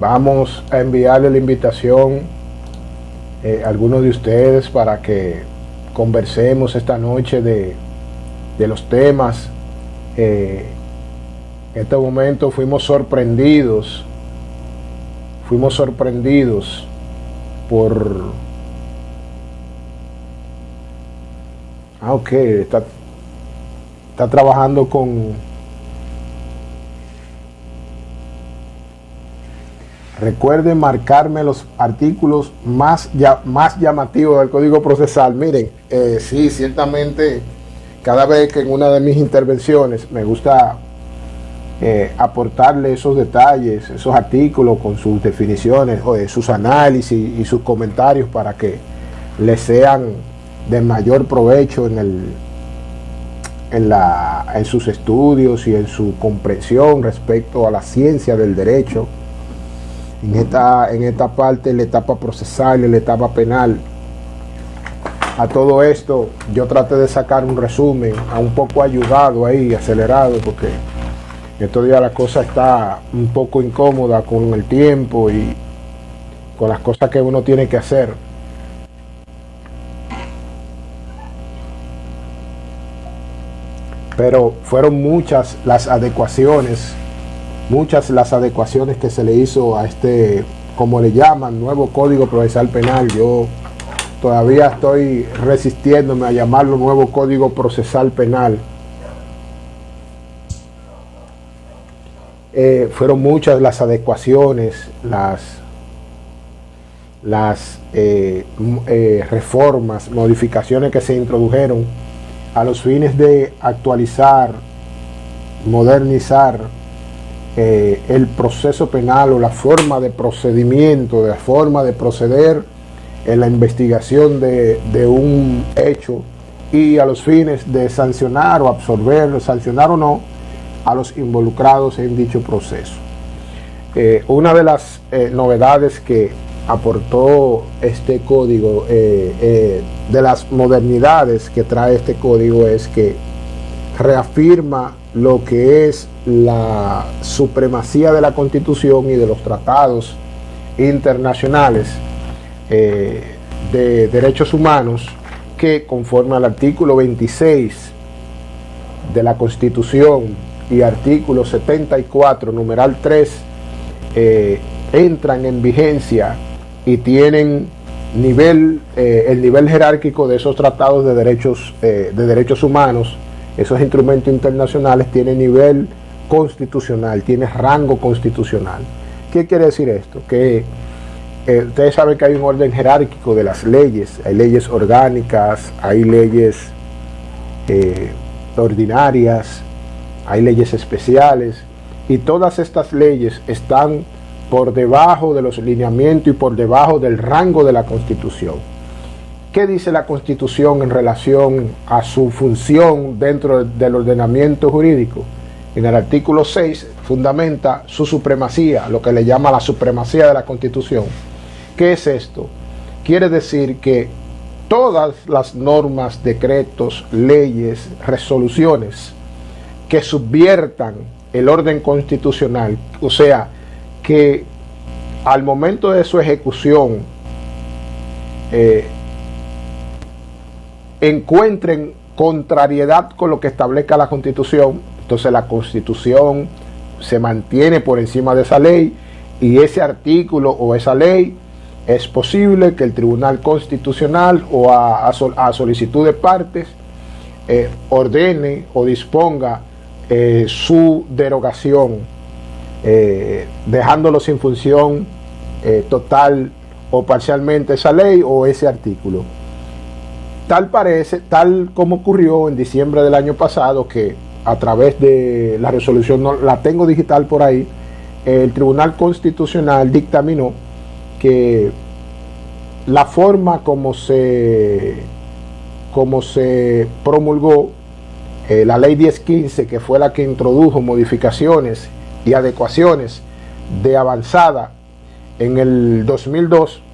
Vamos a enviarle la invitación a algunos de ustedes para que conversemos esta noche de los temas. En este momento fuimos sorprendidos por... ok, está trabajando con... Recuerden marcarme los artículos más llamativos del Código Procesal. Miren, sí, ciertamente, cada vez que en una de mis intervenciones me gusta aportarle esos detalles, esos artículos con sus definiciones, o sus análisis y sus comentarios para que les sean de mayor provecho en sus estudios y en su comprensión respecto a la ciencia del derecho. En esta parte, la etapa procesal y la etapa penal. A todo esto yo traté de sacar un resumen, un poco ayudado ahí, acelerado, porque estos días la cosa está un poco incómoda con el tiempo y con las cosas que uno tiene que hacer. Pero fueron muchas las adecuaciones que se le hizo a este, como le llaman, nuevo Código Procesal Penal. Yo todavía estoy resistiéndome a llamarlo nuevo Código Procesal Penal. Fueron muchas las adecuaciones, las reformas, modificaciones que se introdujeron a los fines de actualizar, modernizar el proceso penal, o la forma de procedimiento, la forma de proceder en la investigación de un hecho, y a los fines de sancionar o absorber, sancionar o no, a los involucrados en dicho proceso. Una de las novedades que aportó este código, de las modernidades que trae este código, es que reafirma lo que es la supremacía de la Constitución y de los tratados internacionales de derechos humanos, que conforme al artículo 26 de la Constitución y artículo 74, numeral 3, entran en vigencia y tienen el nivel jerárquico de esos tratados de derechos humanos. Esos instrumentos internacionales tienen nivel constitucional, tienen rango constitucional. ¿Qué quiere decir esto? Que ustedes saben que hay un orden jerárquico de las leyes. Hay leyes orgánicas, hay leyes ordinarias, hay leyes especiales, y todas estas leyes están por debajo de los lineamientos y por debajo del rango de la Constitución. ¿Qué dice la Constitución en relación a su función dentro del ordenamiento jurídico? En el artículo 6 fundamenta su supremacía, lo que le llama la supremacía de la Constitución. ¿Qué es esto? Quiere decir que todas las normas, decretos, leyes, resoluciones que subviertan el orden constitucional, o sea, que al momento de su ejecución encuentren contrariedad con lo que establezca la Constitución, entonces la Constitución se mantiene por encima de esa ley, y ese artículo o esa ley es posible que el Tribunal Constitucional, o a solicitud de partes, ordene o disponga su derogación, dejándolo sin función total o parcialmente esa ley o ese artículo. Tal como ocurrió en diciembre del año pasado, que a través de la resolución, no la tengo digital por ahí, el Tribunal Constitucional dictaminó que la forma como se promulgó la ley 1015, que fue la que introdujo modificaciones y adecuaciones de avanzada en el 2002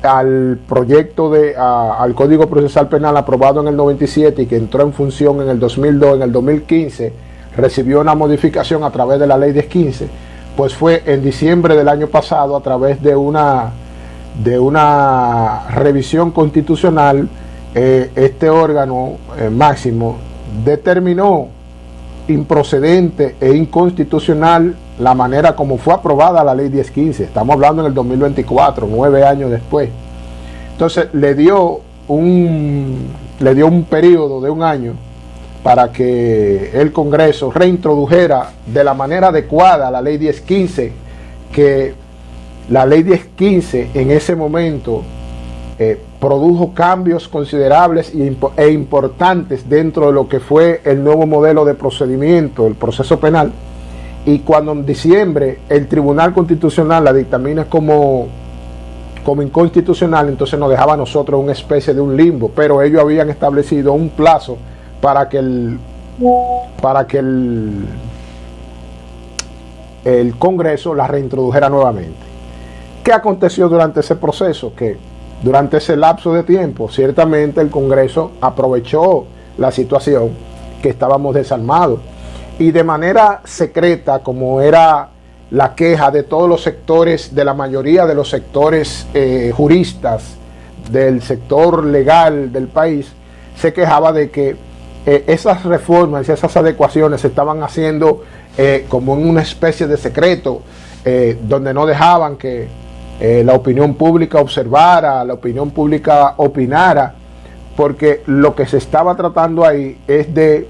al proyecto al Código Procesal Penal aprobado en el 97 y que entró en función en el 2002, en el 2015 recibió una modificación a través de la ley 1015, pues fue en diciembre del año pasado a través de una revisión constitucional. Este órgano máximo determinó improcedente e inconstitucional la manera como fue aprobada la ley 1015. Estamos hablando en el 2024, 9 años después. Entonces le dio un periodo de un año para que el Congreso reintrodujera de la manera adecuada la ley 1015, que la ley 1015 en ese momento produjo cambios considerables e importantes dentro de lo que fue el nuevo modelo de procedimiento, el proceso penal, y cuando en diciembre el Tribunal Constitucional la dictamina como inconstitucional, entonces nos dejaba a nosotros una especie de un limbo, pero ellos habían establecido un plazo para que el Congreso la reintrodujera nuevamente. ¿Qué aconteció durante ese proceso? Que durante ese lapso de tiempo, ciertamente el Congreso aprovechó la situación que estábamos desarmados y de manera secreta, como era la queja de todos los sectores, de la mayoría de los sectores juristas del sector legal del país, se quejaba de que esas reformas y esas adecuaciones se estaban haciendo como en una especie de secreto, donde no dejaban que la opinión pública observara, la opinión pública opinara, porque lo que se estaba tratando ahí es de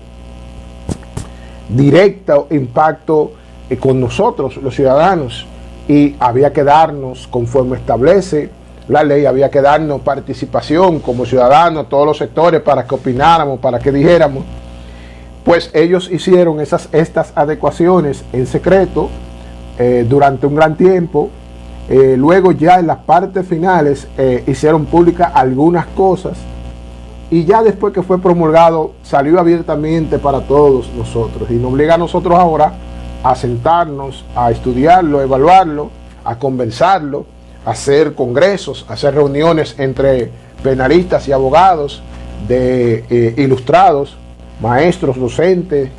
directo impacto con nosotros, los ciudadanos, y había que darnos, conforme establece la ley, había que darnos participación como ciudadanos, todos los sectores, para que opináramos, para que dijéramos. Pues ellos hicieron estas adecuaciones en secreto durante un gran tiempo. Luego ya en las partes finales hicieron públicas algunas cosas, y ya después que fue promulgado salió abiertamente para todos nosotros, y nos obliga a nosotros ahora a sentarnos, a estudiarlo, a evaluarlo, a conversarlo, a hacer congresos, a hacer reuniones entre penalistas y abogados ilustrados, maestros, docentes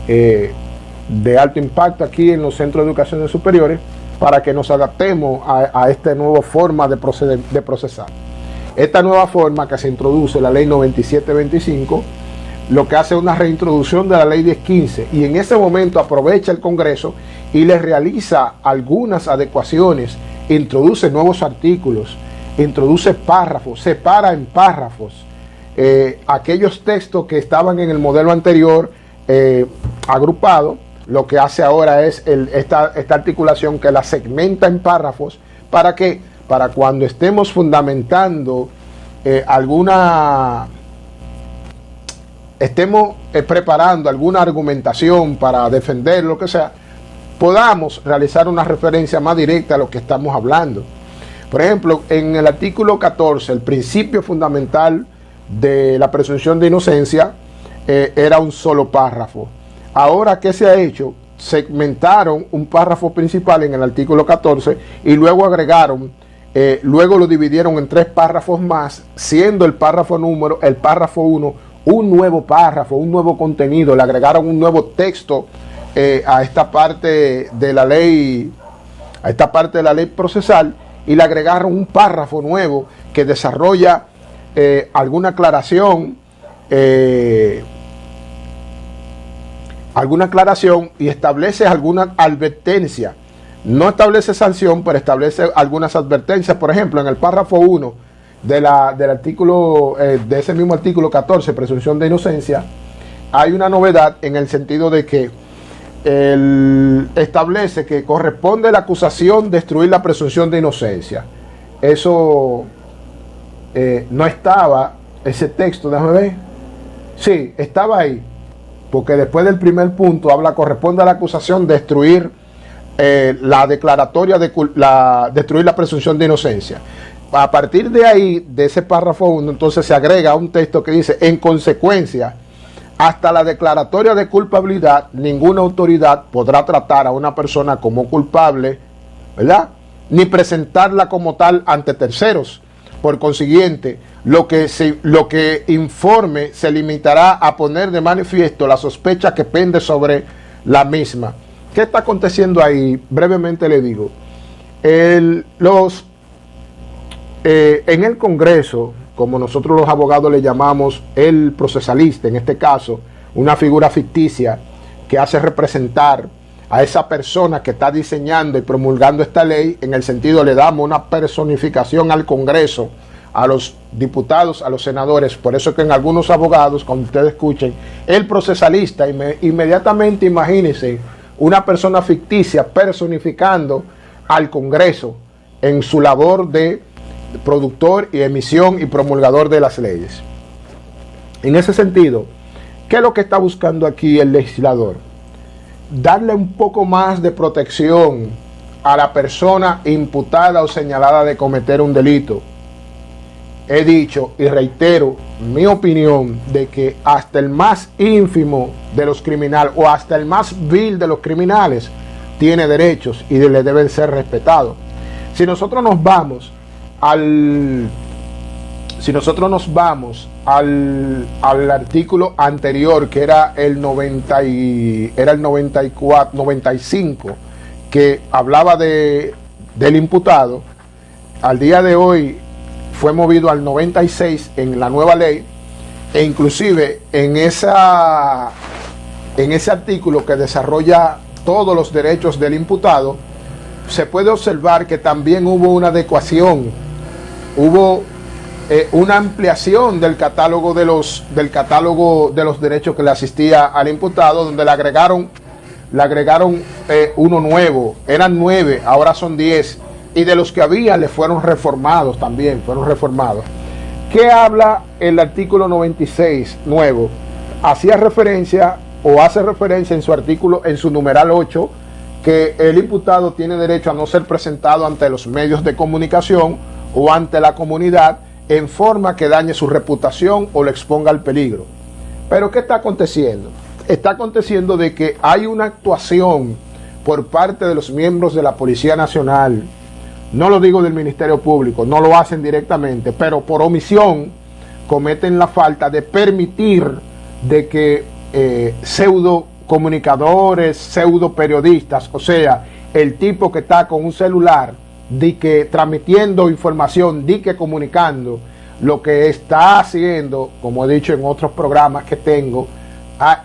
de alto impacto aquí en los centros de educación superiores, para que nos adaptemos a esta nueva forma de procesar. Esta nueva forma que se introduce, la ley 9725, lo que hace es una reintroducción de la ley 1015, y en ese momento aprovecha el Congreso y le realiza algunas adecuaciones, introduce nuevos artículos, introduce párrafos, separa en párrafos aquellos textos que estaban en el modelo anterior agrupados. Lo que hace ahora es esta articulación, que la segmenta en párrafos, para cuando estemos fundamentando estemos preparando alguna argumentación para defender lo que sea, podamos realizar una referencia más directa a lo que estamos hablando. Por ejemplo, en el artículo 14, el principio fundamental de la presunción de inocencia era un solo párrafo. Ahora, ¿qué se ha hecho? Segmentaron un párrafo principal en el artículo 14 y luego luego lo dividieron en 3 párrafos más, siendo el párrafo 1 un nuevo párrafo, un nuevo contenido. Le agregaron un nuevo texto a esta parte de la ley procesal, y le agregaron un párrafo nuevo que desarrolla alguna aclaración y establece alguna advertencia. No establece sanción, pero establece algunas advertencias. Por ejemplo, en el párrafo 1 del artículo, de ese mismo artículo 14, presunción de inocencia, hay una novedad en el sentido de que establece que corresponde la acusación destruir la presunción de inocencia. Eso no estaba, ese texto, déjame ver. Sí, estaba ahí, porque después del primer punto corresponde a la acusación destruir la declaratoria destruir la presunción de inocencia. A partir de ahí, de ese párrafo 1, entonces se agrega un texto que dice: en consecuencia, hasta la declaratoria de culpabilidad, ninguna autoridad podrá tratar a una persona como culpable, ¿verdad?, ni presentarla como tal ante terceros. Por consiguiente, lo que informe se limitará a poner de manifiesto la sospecha que pende sobre la misma. ¿Qué está aconteciendo ahí? Brevemente le digo. En el Congreso, como nosotros los abogados le llamamos el procesalista, en este caso, una figura ficticia que hace representar a esa persona que está diseñando y promulgando esta ley, en el sentido le damos una personificación al Congreso, a los diputados, a los senadores. Por eso que en algunos abogados, cuando ustedes escuchen el procesalista, inmediatamente imagínense una persona ficticia personificando al Congreso en su labor de productor y emisión y promulgador de las leyes. En ese sentido, ¿qué es lo que está buscando aquí el legislador? Darle un poco más de protección a la persona imputada o señalada de cometer un delito. He dicho y reitero mi opinión de que hasta el más ínfimo de los criminales o hasta el más vil de los criminales tiene derechos y le deben ser respetados. Si nosotros nos vamos al artículo anterior, que era el 95, que hablaba del imputado, al día de hoy fue movido al 96 en la nueva ley, e inclusive en ese artículo que desarrolla todos los derechos del imputado, se puede observar que también hubo una adecuación, hubo una ampliación del catálogo de los derechos que le asistía al imputado, donde le agregaron uno nuevo. Eran 9, ahora son 10, y de los que había le fueron reformados también, ¿Qué habla el artículo 96 nuevo? Hacía referencia o hace referencia en su artículo, en su numeral 8, que el imputado tiene derecho a no ser presentado ante los medios de comunicación o ante la comunidad en forma que dañe su reputación o le exponga al peligro. Pero ¿qué está aconteciendo? Está aconteciendo de que hay una actuación por parte de los miembros de la Policía Nacional, no lo digo del Ministerio Público, no lo hacen directamente, pero por omisión cometen la falta de permitir de que pseudo comunicadores, pseudo periodistas, o sea, el tipo que está con un celular, di que transmitiendo información, di que comunicando, lo que está haciendo, como he dicho en otros programas que tengo,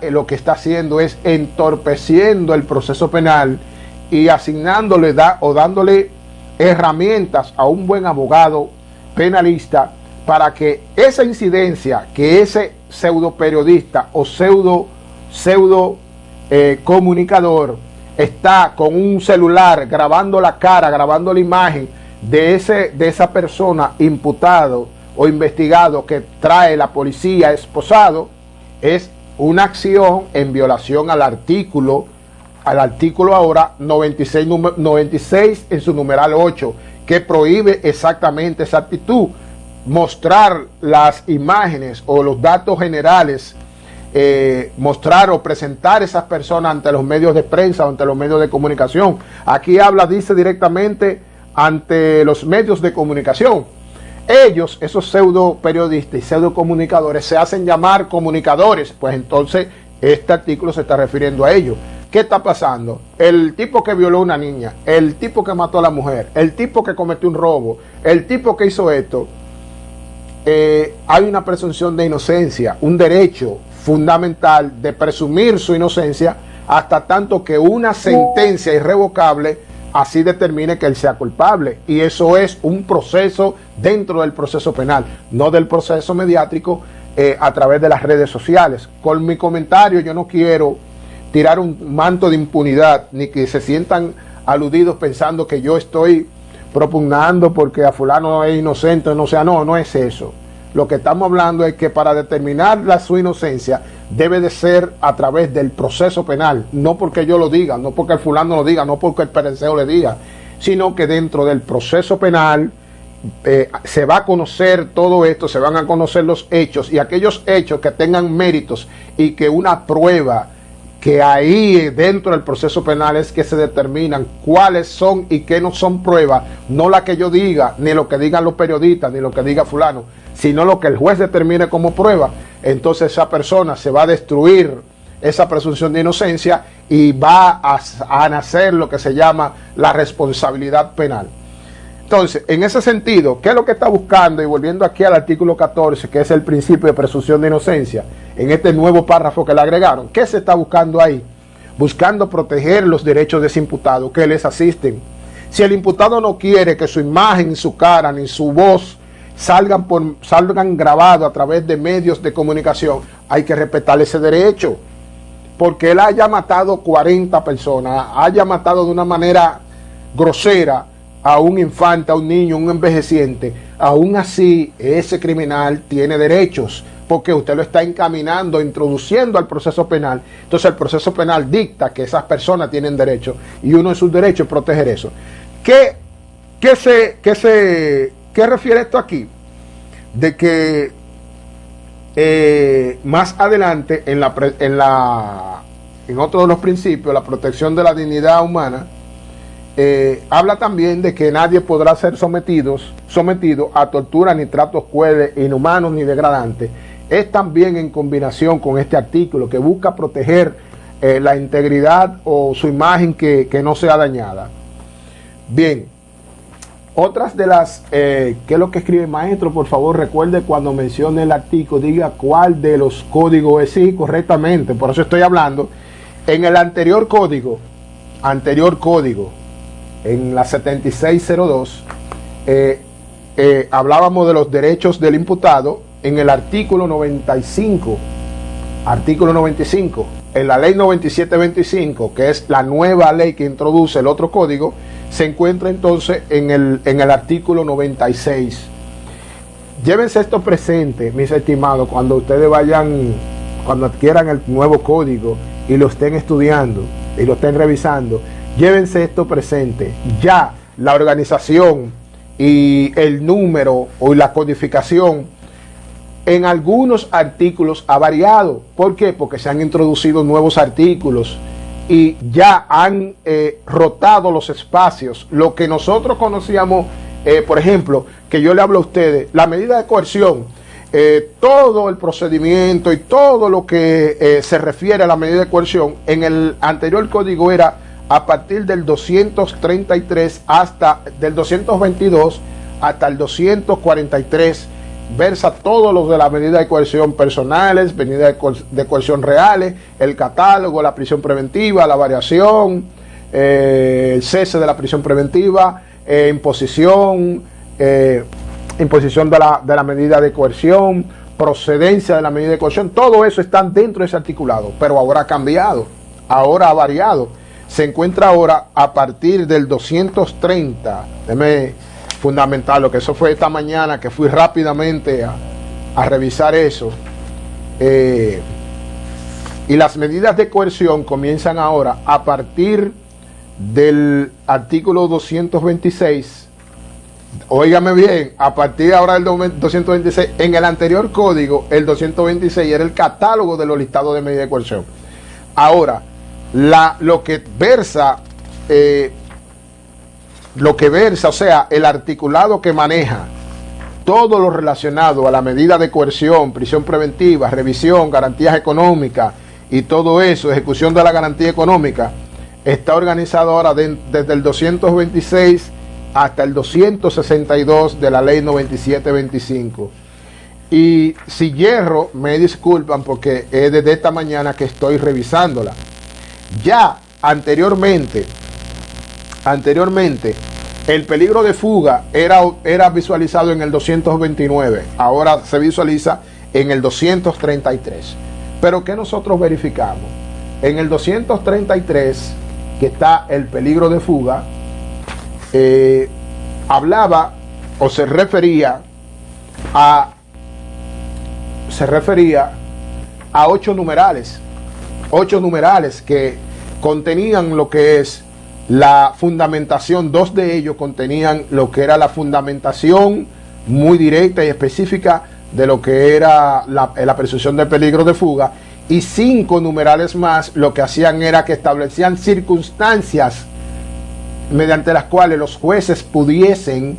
lo que está haciendo es entorpeciendo el proceso penal y asignándole o dándole herramientas a un buen abogado penalista para que esa incidencia que ese pseudo periodista o pseudo comunicador está con un celular grabando la cara, grabando la imagen de esa persona imputado o investigado que trae la policía esposado, es una acción en violación al artículo ahora 96 en su numeral 8, que prohíbe exactamente esa actitud, mostrar las imágenes o los datos generales, mostrar o presentar esas personas ante los medios de prensa o ante los medios de comunicación. Aquí dice directamente ante los medios de comunicación. Ellos, esos pseudo periodistas y pseudo comunicadores, se hacen llamar comunicadores, pues entonces este artículo se está refiriendo a ellos. ¿Qué está pasando? El tipo que violó a una niña, el tipo que mató a la mujer, el tipo que cometió un robo, el tipo que hizo esto, hay una presunción de inocencia, un derecho fundamental de presumir su inocencia hasta tanto que una sentencia irrevocable así determine que él sea culpable. Y eso es un proceso dentro del proceso penal, no del proceso mediático a través de las redes sociales. Con mi comentario yo no quiero tirar un manto de impunidad, ni que se sientan aludidos pensando que yo estoy propugnando porque a fulano es inocente, no es eso. Lo que estamos hablando es que para determinar su inocencia debe de ser a través del proceso penal, no porque yo lo diga, no porque el fulano lo diga, no porque el perenceo le diga, sino que dentro del proceso penal se va a conocer todo esto, se van a conocer los hechos, y aquellos hechos que tengan méritos y que una prueba, que ahí dentro del proceso penal es que se determinan cuáles son y qué no son pruebas, no la que yo diga, ni lo que digan los periodistas, ni lo que diga fulano, sino lo que el juez determine como prueba. Entonces esa persona se va a destruir esa presunción de inocencia y va a nacer lo que se llama la responsabilidad penal. Entonces, en ese sentido, ¿qué es lo que está buscando? Y volviendo aquí al artículo 14, que es el principio de presunción de inocencia, en este nuevo párrafo que le agregaron, ¿qué se está buscando ahí? Buscando proteger los derechos de ese imputado, que les asisten. Si el imputado no quiere que su imagen, su cara, ni su voz salgan grabados a través de medios de comunicación, hay que respetar ese derecho. Porque él haya matado 40 personas, haya matado de una manera grosera a un infante, a un niño, a un envejeciente, aún así ese criminal tiene derechos, porque usted lo está encaminando, introduciendo al proceso penal. Entonces el proceso penal dicta que esas personas tienen derechos, y uno de sus derechos es proteger eso. ¿Qué refiere esto aquí? De que más adelante en otro de los principios, la protección de la dignidad humana, habla también de que nadie podrá ser sometido a tortura ni tratos crueles, inhumanos ni degradantes. Es también en combinación con este artículo que busca proteger la integridad o su imagen que no sea dañada. Bien, otras de las, ¿qué es lo que escribe el maestro? Por favor, recuerde cuando mencione el artículo, diga cuál de los códigos es. Sí, correctamente, por eso estoy hablando. En el anterior código, en la 7602, hablábamos de los derechos del imputado en el artículo 95, en la ley 9725, que es la nueva ley que introduce el otro código, se encuentra entonces en el artículo 96. Llévense esto presente, mis estimados, cuando ustedes cuando adquieran el nuevo código y lo estén estudiando y lo estén revisando, llévense esto presente. Ya la organización y el número o la codificación en algunos artículos ha variado. ¿Por qué? Porque se han introducido nuevos artículos y ya han rotado los espacios. Lo que nosotros conocíamos, por ejemplo, que yo le hablo a ustedes, la medida de coerción, todo el procedimiento y todo lo que se refiere a la medida de coerción, en el anterior código era a partir del 233 hasta del 222 hasta el 243, versa todo lo de la medida de coerción personales, medida de coerción reales, el catálogo, la prisión preventiva, la variación, el cese de la prisión preventiva, imposición de la medida de coerción, procedencia de la medida de coerción. Todo eso está dentro de ese articulado, pero ahora ha cambiado, ahora ha variado. Se encuentra ahora a partir del 230, déjeme fundamentarlo, que eso fue esta mañana que fui rápidamente a revisar eso, y las medidas de coerción comienzan ahora a partir del artículo 226. Óigame bien, a partir de ahora del 226, en el anterior código, el 226 era el catálogo de los listados de medidas de coerción. Ahora, lo que versa, o sea, el articulado que maneja todo lo relacionado a la medida de coerción, prisión preventiva, revisión, garantías económicas y todo eso, ejecución de la garantía económica, está organizado ahora desde el 226 hasta el 262 de la ley 9725. Y si hierro, me disculpan porque es desde esta mañana que estoy revisándola. Ya anteriormente, el peligro de fuga era visualizado en el 229, ahora se visualiza en el 233. Pero ¿qué nosotros verificamos? En el 233, que está el peligro de fuga, hablaba o se refería a 8 numerales que contenían lo que es la fundamentación. 2 de ellos contenían lo que era la fundamentación muy directa y específica de lo que era la presunción de peligro de fuga, y 5 numerales más lo que hacían era que establecían circunstancias mediante las cuales los jueces pudiesen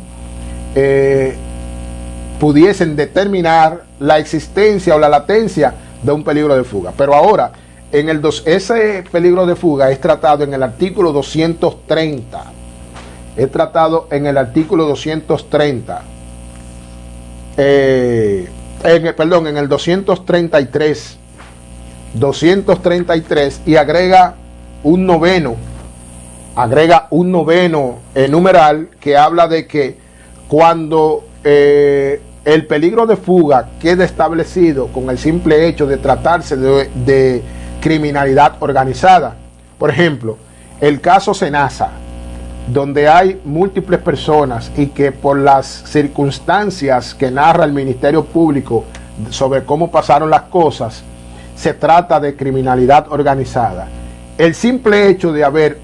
determinar la existencia o la latencia de un peligro de fuga. Pero ahora, ese peligro de fuga es tratado en el artículo 230. Es tratado en el artículo 230. Perdón, en el 233. 233 y agrega un noveno numeral que habla de que cuando el peligro de fuga queda establecido con el simple hecho de tratarse de criminalidad organizada. Por ejemplo, el caso Senasa, donde hay múltiples personas y que por las circunstancias que narra el Ministerio Público sobre cómo pasaron las cosas, se trata de criminalidad organizada. El simple hecho de haber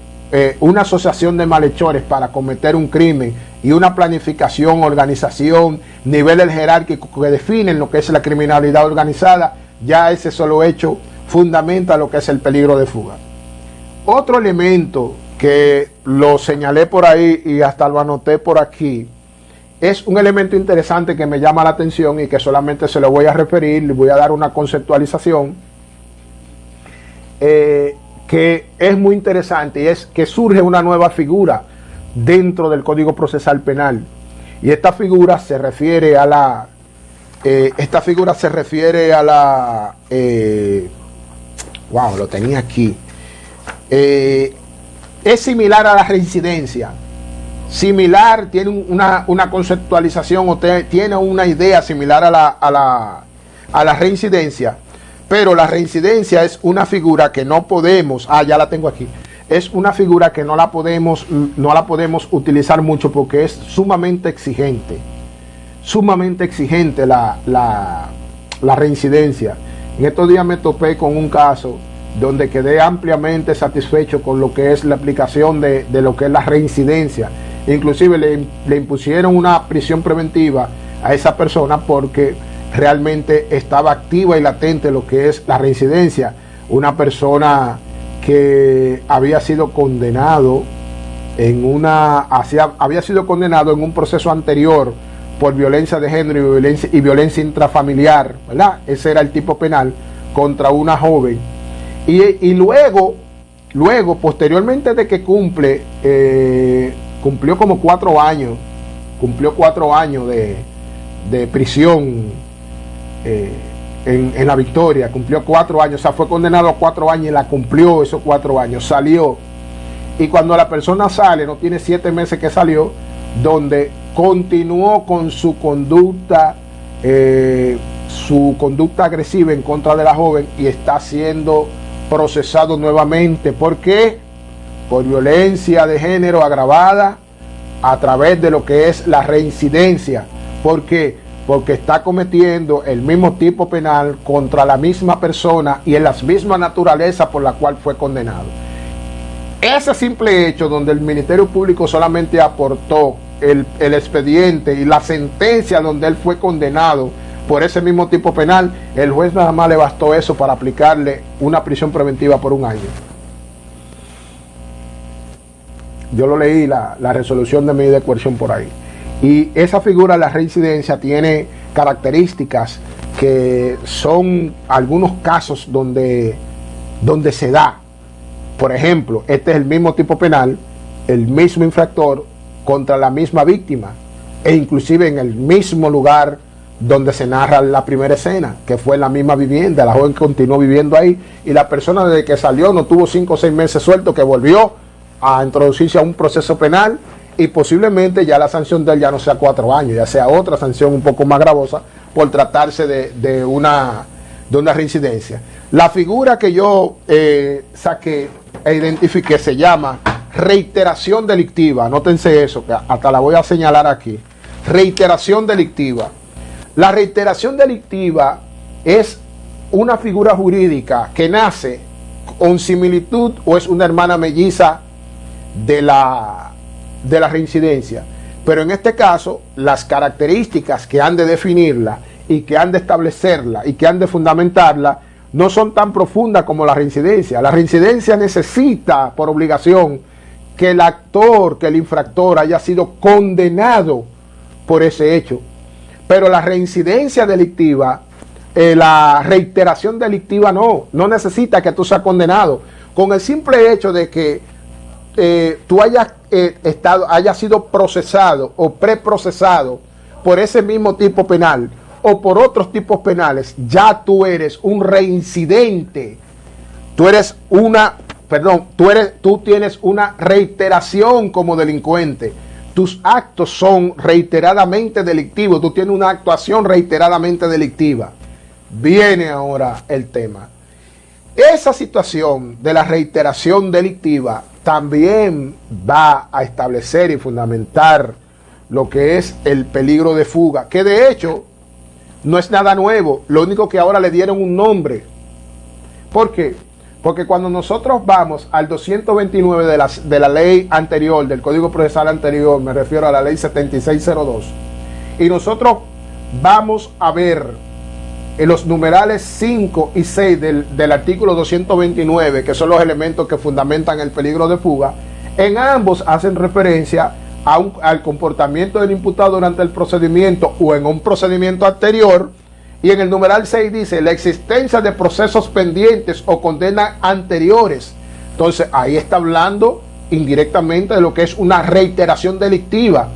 una asociación de malhechores para cometer un crimen y una planificación, organización, niveles jerárquicos que definen lo que es la criminalidad organizada, ya ese solo hecho fundamenta lo que es el peligro de fuga. Otro elemento que lo señalé por ahí y hasta lo anoté por aquí, es un elemento interesante que me llama la atención y que solamente se lo voy a referir, le voy a dar una conceptualización que es muy interesante, y es que surge una nueva figura dentro del Código Procesal Penal, y esta figura se refiere a la wow, lo tenía aquí. Es similar a la reincidencia. Similar, tiene una conceptualización o tiene una idea similar a la reincidencia, pero la reincidencia es una figura que no podemos, ya la tengo aquí, es una figura que no la podemos utilizar mucho porque es sumamente exigente la reincidencia. En estos días me topé con un caso donde quedé ampliamente satisfecho con lo que es la aplicación de lo que es la reincidencia. Inclusive le impusieron una prisión preventiva a esa persona porque realmente estaba activa y latente lo que es la reincidencia. Una persona que había sido condenado había sido condenado en un proceso anterior por violencia de género y violencia intrafamiliar, ¿verdad? Ese era el tipo penal contra una joven. Y luego, posteriormente de que cumplió como 4 años, cumplió 4 años de prisión en La Victoria, cumplió 4 años, o sea, fue condenado a 4 años y la cumplió esos 4 años, salió. Y cuando la persona sale, no tiene 7 meses que salió, donde continuó con su conducta agresiva en contra de la joven y está siendo procesado nuevamente. ¿Por qué? Por violencia de género agravada a través de lo que es la reincidencia. ¿Por qué? Porque está cometiendo el mismo tipo penal contra la misma persona y en la misma naturaleza por la cual fue condenado. Ese simple hecho donde el Ministerio Público solamente aportó el expediente y la sentencia donde él fue condenado por ese mismo tipo penal, el juez nada más le bastó eso para aplicarle una prisión preventiva por 1 año. Yo lo leí, la resolución de medida de coerción por ahí. Y esa figura de la reincidencia tiene características que son algunos casos donde se da. Por ejemplo, este es el mismo tipo penal, el mismo infractor contra la misma víctima, e inclusive en el mismo lugar donde se narra la primera escena, que fue en la misma vivienda. La joven continuó viviendo ahí y la persona desde que salió no tuvo 5 o 6 meses suelto, que volvió a introducirse a un proceso penal, y posiblemente ya la sanción de él ya no sea 4 años, ya sea otra sanción un poco más gravosa por tratarse de una reincidencia. La figura que yo saqué e identifiqué se llama reiteración delictiva. Anótense eso, que hasta la voy a señalar aquí. Reiteración delictiva. La reiteración delictiva es una figura jurídica que nace con similitud o es una hermana melliza de la reincidencia. Pero en este caso, las características que han de definirla y que han de establecerla y que han de fundamentarla no son tan profundas como la reincidencia. La reincidencia necesita por obligación que el actor, que el infractor haya sido condenado por ese hecho. Pero la reincidencia delictiva la reiteración delictiva no necesita que tú seas condenado. Con el simple hecho de que tú hayas sido procesado o preprocesado por ese mismo tipo penal o por otros tipos penales, ya tú eres un reincidente. Tú tienes una reiteración como delincuente. Tus actos son reiteradamente delictivos. Tú tienes una actuación reiteradamente delictiva. Viene ahora el tema. Esa situación de la reiteración delictiva también va a establecer y fundamentar lo que es el peligro de fuga, que de hecho no es nada nuevo, lo único que ahora le dieron un nombre. ¿Por qué? Porque cuando nosotros vamos al 229 de la ley anterior, del Código Procesal anterior, me refiero a la ley 7602, y nosotros vamos a ver en los numerales 5 y 6 del artículo 229, que son los elementos que fundamentan el peligro de fuga, en ambos hacen referencia al comportamiento del imputado durante el procedimiento o en un procedimiento anterior, y en el numeral 6 dice la existencia de procesos pendientes o condenas anteriores. Entonces ahí está hablando indirectamente de lo que es una reiteración delictiva.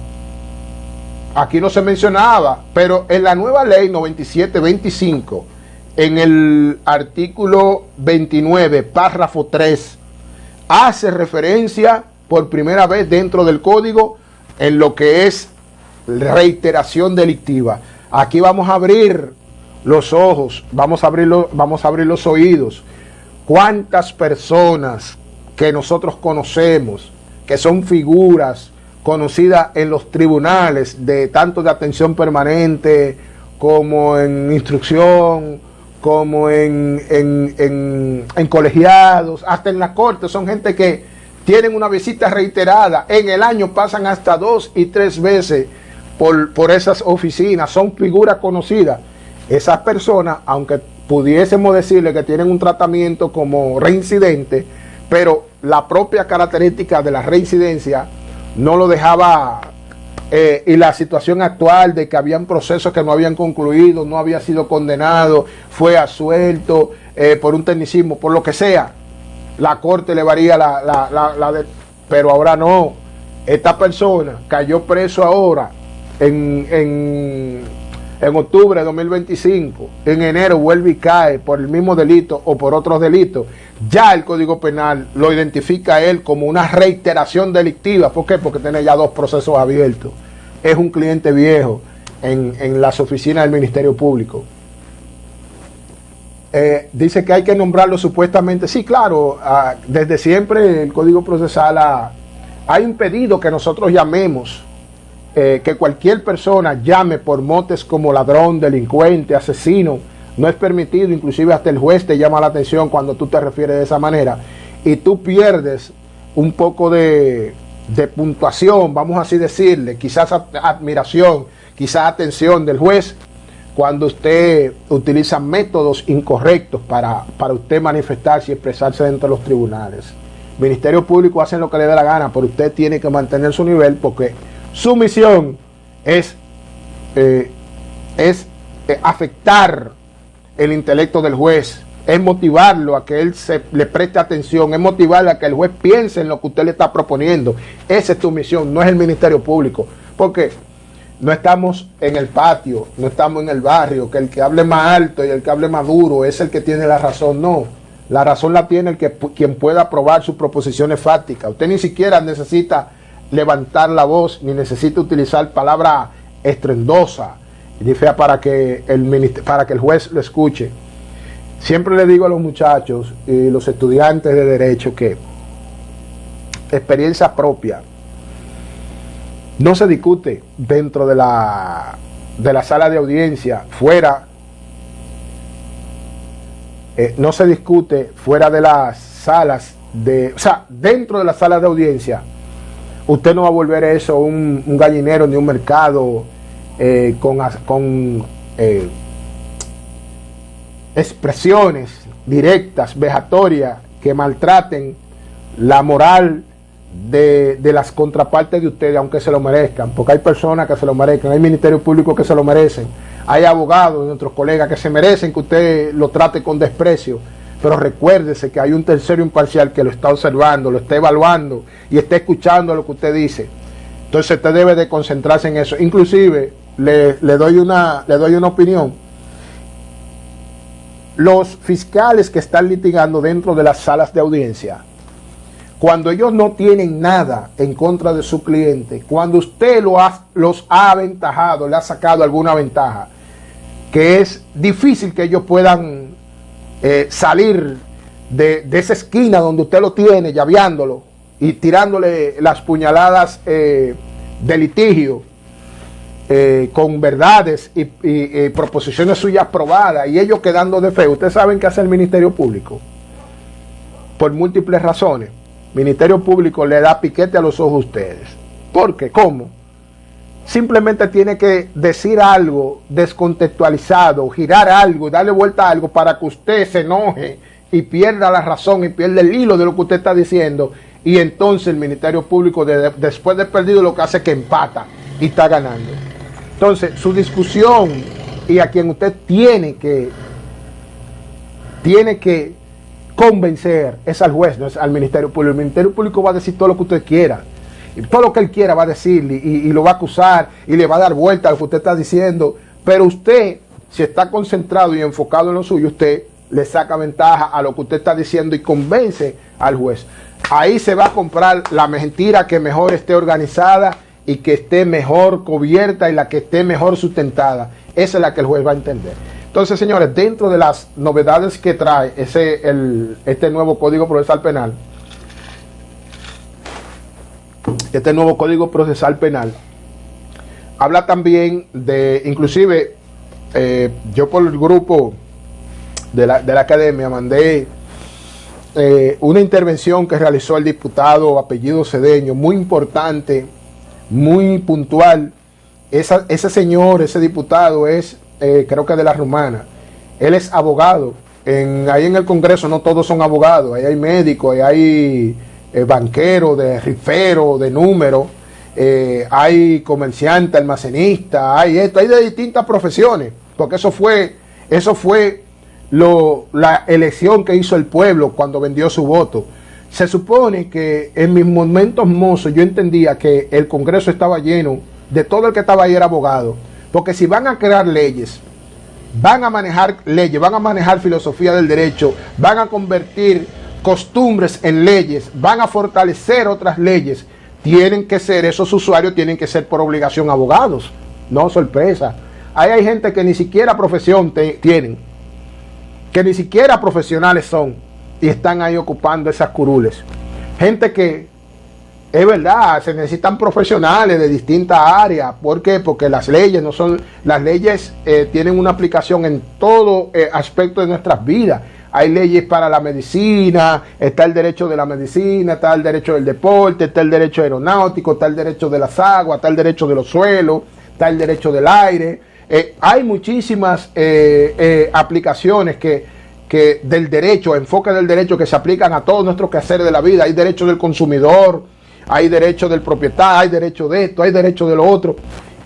Aquí no se mencionaba, pero en la nueva ley 9725, en el artículo 29, párrafo 3, hace referencia por primera vez dentro del código en lo que es reiteración delictiva. Aquí vamos a abrir los ojos, vamos a abrir los oídos. ¿Cuántas personas que nosotros conocemos, que son figuras conocidas en los tribunales, de tanto de atención permanente como en instrucción, como en colegiados, hasta en la corte, son gente que tienen una visita reiterada, en el año pasan hasta 2 y 3 veces por esas oficinas, son figuras conocidas? Esas personas, aunque pudiésemos decirle que tienen un tratamiento como reincidente, pero la propia característica de la reincidencia no lo dejaba, y la situación actual de que habían procesos que no habían concluido, no había sido condenado, fue absuelto por un tecnicismo, por lo que sea, la corte le varía pero ahora no. Esta persona cayó preso ahora en octubre de 2025, en enero vuelve y cae por el mismo delito o por otros delitos. Ya el Código Penal lo identifica a él como una reiteración delictiva. ¿Por qué? Porque tiene ya 2 procesos abiertos. Es un cliente viejo en las oficinas del Ministerio Público. Dice que hay que nombrarlo supuestamente. Sí, claro, desde siempre el Código Procesal ha impedido que nosotros llamemos, que cualquier persona llame por motes como ladrón, delincuente, asesino. No es permitido, inclusive hasta el juez te llama la atención cuando tú te refieres de esa manera, y tú pierdes un poco de puntuación, vamos así decirle, quizás admiración, quizás atención del juez, cuando usted utiliza métodos incorrectos para usted manifestarse y expresarse dentro de los tribunales. El Ministerio Público hace lo que le dé la gana, pero usted tiene que mantener su nivel, porque su misión es afectar el intelecto del juez, es motivarlo a que él le preste atención, es motivarlo a que el juez piense en lo que usted le está proponiendo. Esa es tu misión, no es el Ministerio Público, porque no estamos en el patio, no estamos en el barrio, que el que hable más alto y el que hable más duro es el que tiene la razón. No, la razón la tiene quien pueda probar sus proposiciones fácticas. Usted ni siquiera necesita levantar la voz, ni necesita utilizar palabras estruendosas y fea para que el juez lo escuche. Siempre le digo a los muchachos y los estudiantes de derecho que experiencia propia no se discute dentro de la sala de audiencia, fuera, no se discute fuera de las salas dentro de las salas de audiencia. Usted no va a volver eso un gallinero ni un mercado con expresiones directas, vejatorias, que maltraten la moral de las contrapartes de ustedes, aunque se lo merezcan, porque hay personas que se lo merezcan, hay ministerios públicos que se lo merecen, Hay abogados, nuestros colegas, que se merecen que usted lo trate con desprecio, pero recuérdese que hay un tercero imparcial que lo está observando, lo está evaluando y está escuchando lo que usted dice. Entonces usted debe de concentrarse en eso. Inclusive, le doy una opinión. Los fiscales que están litigando dentro de las salas de audiencia, cuando ellos no tienen nada en contra de su cliente, cuando usted los ha aventajado, le ha sacado alguna ventaja, que es difícil que ellos puedan salir de esa esquina donde usted lo tiene, llaveándolo y tirándole las puñaladas de litigio, con verdades y proposiciones suyas probadas, y ellos quedando de fe. Ustedes saben qué hace el Ministerio Público, por múltiples razones. El Ministerio Público le da piquete a los ojos a ustedes. ¿Por qué? ¿Cómo? Simplemente tiene que decir algo descontextualizado, girar algo, darle vuelta a algo para que usted se enoje y pierda la razón y pierda el hilo de lo que usted está diciendo, y entonces el Ministerio Público, después de perdido, lo que hace es que empata y está ganando. Entonces, su discusión, y a quien usted tiene que convencer, es al juez, no es al Ministerio Público. El Ministerio Público va a decir todo lo que usted quiera, y todo lo que él quiera va a decir, y lo va a acusar y le va a dar vuelta a lo que usted está diciendo, pero usted, si está concentrado y enfocado en lo suyo, usted le saca ventaja a lo que usted está diciendo y convence al juez. Ahí se va a comprar la mentira que mejor esté organizada y que esté mejor cubierta y la que esté mejor sustentada. Esa es la que el juez va a entender. Entonces, señores, dentro de las novedades que trae este nuevo Código Procesal Penal, habla también de, inclusive, yo por el grupo de la academia mandé una intervención que realizó el diputado apellido Cedeño, muy importante, muy puntual. Ese señor, ese diputado es, creo que de la Romana. Él es abogado. Ahí en el Congreso no todos son abogados. Ahí hay médicos, ahí hay banqueros, de rifero, de número, hay comerciante, almacenista, hay de distintas profesiones, porque eso fue la elección que hizo el pueblo cuando vendió su voto. Se supone que en mis momentos mozos yo entendía que el Congreso estaba lleno de todo el que estaba ahí era abogado, porque si van a crear leyes, van a manejar leyes, van a manejar filosofía del derecho, van a convertir costumbres en leyes, van a fortalecer otras leyes, tienen que ser, esos usuarios tienen que ser por obligación abogados, no sorpresa. Ahí hay gente que ni siquiera profesión tienen, que ni siquiera profesionales son, y están ahí ocupando esas curules. Gente que, es verdad, se necesitan profesionales de distintas áreas. ¿Por qué? Porque las leyes tienen una aplicación en todo aspecto de nuestras vidas. Hay leyes para la medicina, está el derecho de la medicina, está el derecho del deporte, está el derecho aeronáutico, está el derecho de las aguas, está el derecho de los suelos, está el derecho del aire. Hay muchísimas aplicaciones del derecho, enfoque del derecho que se aplican a todos nuestros quehaceres de la vida. Hay derecho del consumidor, hay derecho del propietario, hay derecho de esto, hay derecho de lo otro.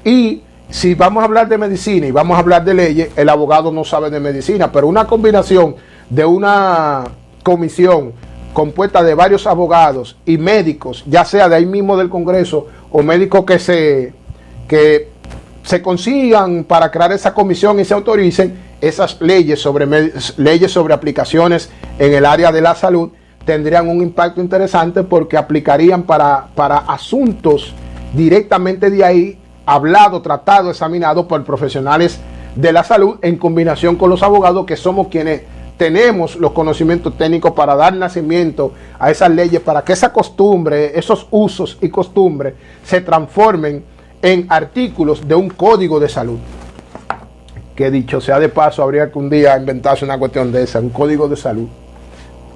Y si vamos a hablar de medicina y vamos a hablar de leyes, el abogado no sabe de medicina, pero una combinación de una comisión compuesta de varios abogados y médicos, ya sea de ahí mismo del Congreso o médicos que se consigan para crear esa comisión y se autoricen esas leyes sobre aplicaciones en el área de la salud, tendrían un impacto interesante porque aplicarían para asuntos directamente de ahí, hablado, tratado, examinado por profesionales de la salud en combinación con los abogados, que somos quienes tenemos los conocimientos técnicos para dar nacimiento a esas leyes, para que esa costumbre, esos usos y costumbres se transformen en artículos de un código de salud. Que dicho sea de paso, habría que un día inventarse una cuestión de esa, un código de salud,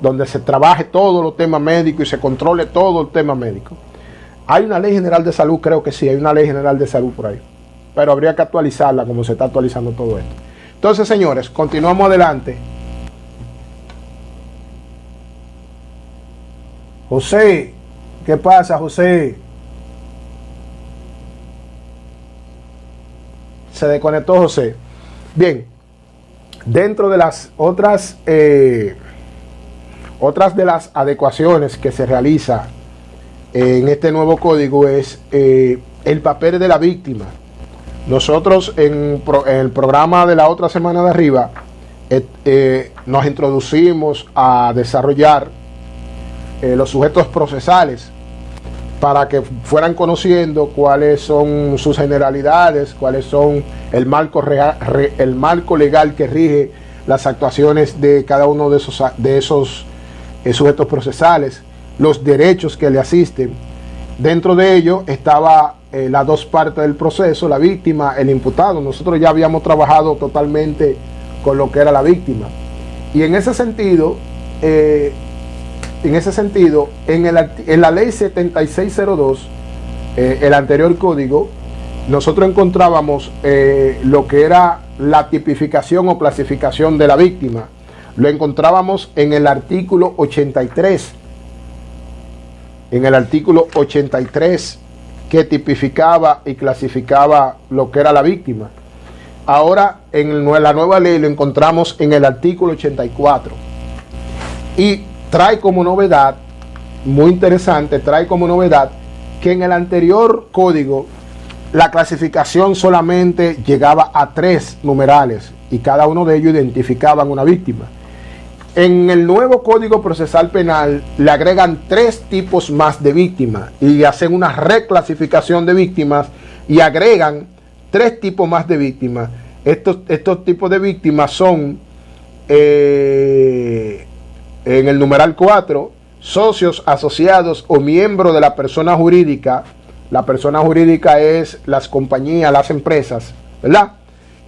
donde se trabaje todos los temas médicos y se controle todo el tema médico. Hay una ley general de salud, creo que sí, hay una ley general de salud por ahí, pero habría que actualizarla como se está actualizando todo esto. Entonces, señores, continuamos adelante. José, ¿qué pasa, José? Se desconectó José. Bien, dentro de las otras de las adecuaciones que se realiza en este nuevo código es el papel de la víctima. Nosotros en el programa de la otra semana de arriba nos introducimos a desarrollar los sujetos procesales para que fueran conociendo cuáles son sus generalidades, cuáles son el marco legal que rige las actuaciones de cada uno de esos sujetos procesales, los derechos que le asisten. Dentro de ello estaba las dos partes del proceso, la víctima, el imputado. Nosotros ya habíamos trabajado totalmente con lo que era la víctima. Y en ese sentido, en la ley 7602, el anterior código, nosotros encontrábamos lo que era la tipificación o clasificación de la víctima. Lo encontrábamos en el artículo 83. En el artículo 83, que tipificaba y clasificaba lo que era la víctima. Ahora, en la nueva ley lo encontramos en el artículo 84. Y trae como novedad, muy interesante, trae como novedad que en el anterior código la clasificación solamente llegaba a 3 numerales y cada uno de ellos identificaban una víctima. En el nuevo Código Procesal Penal le agregan 3 tipos más de víctimas y hacen una reclasificación de víctimas y agregan 3 tipos más de víctimas. Estos tipos de víctimas son, en el numeral 4, socios, asociados o miembros de la persona jurídica. La persona jurídica es las compañías, las empresas, ¿verdad?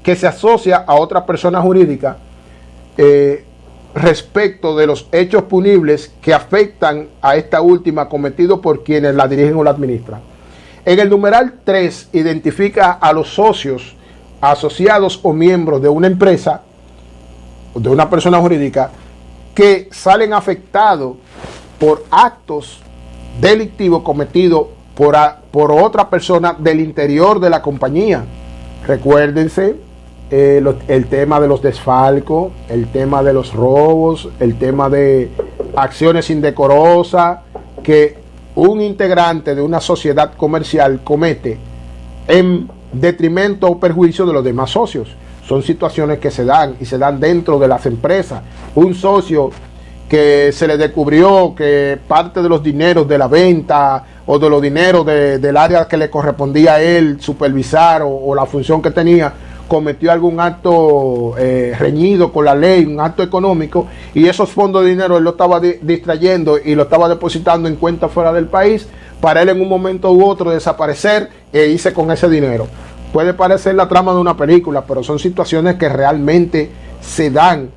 Que se asocia a otra persona jurídica respecto de los hechos punibles que afectan a esta última cometidos por quienes la dirigen o la administran. En el numeral 3 identifica a los socios, asociados o miembros de una empresa, de una persona jurídica, que salen afectados por actos delictivos cometidos por otra persona del interior de la compañía. Recuérdense el tema de los desfalcos, el tema de los robos, el tema de acciones indecorosas que un integrante de una sociedad comercial comete en detrimento o perjuicio de los demás socios. Son situaciones que se dan y se dan dentro de las empresas. Un socio que se le descubrió que parte de los dineros de la venta o de los dineros del área que le correspondía a él supervisar o la función que tenía, cometió algún acto reñido con la ley, un acto económico, y esos fondos de dinero él lo estaba distrayendo y lo estaba depositando en cuentas fuera del país para él en un momento u otro desaparecer e irse con ese dinero. Puede parecer la trama de una película, pero son situaciones que realmente se dan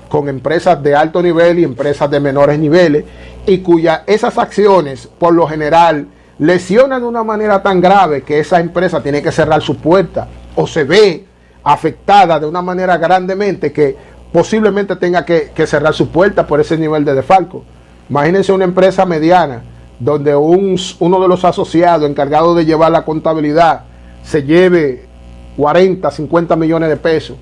con empresas de alto nivel y empresas de menores niveles, y cuyas esas acciones por lo general lesionan de una manera tan grave que esa empresa tiene que cerrar su puerta o se ve afectada de una manera grandemente que posiblemente tenga que cerrar su puerta por ese nivel de desfalco. Imagínense una empresa mediana donde uno de los asociados encargado de llevar la contabilidad se lleve 40, 50 millones de pesos.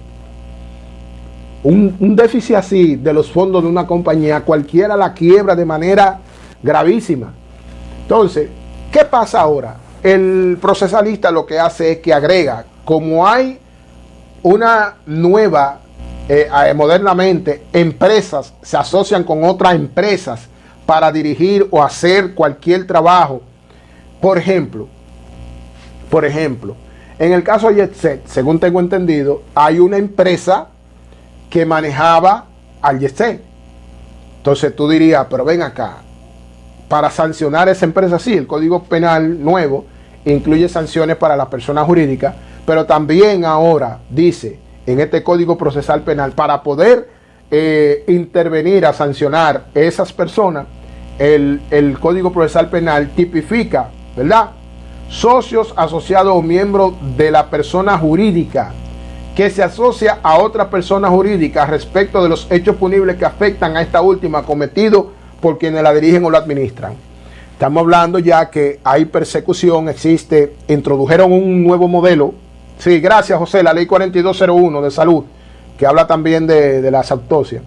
Un déficit así de los fondos de una compañía, cualquiera la quiebra de manera gravísima. Entonces, ¿qué pasa ahora? El procesalista lo que hace es que agrega, como hay una nueva, modernamente, empresas se asocian con otras empresas para dirigir o hacer cualquier trabajo. Por ejemplo, en el caso de Jetset, según tengo entendido, hay una empresa que manejaba al Jetset. Entonces tú dirías, pero ven acá, para sancionar esa empresa, sí, el Código Penal nuevo incluye sanciones para las personas jurídicas, pero también ahora dice en este Código Procesal Penal, para poder intervenir a sancionar a esas personas, el Código Procesal Penal tipifica, ¿verdad?, socios, asociados o miembros de la persona jurídica que se asocia a otra persona jurídica respecto de los hechos punibles que afectan a esta última cometidos por quienes la dirigen o la administran. Estamos hablando ya que hay persecución, introdujeron un nuevo modelo Sí, gracias, José. La ley 4201 de salud, que habla también de las autopsias.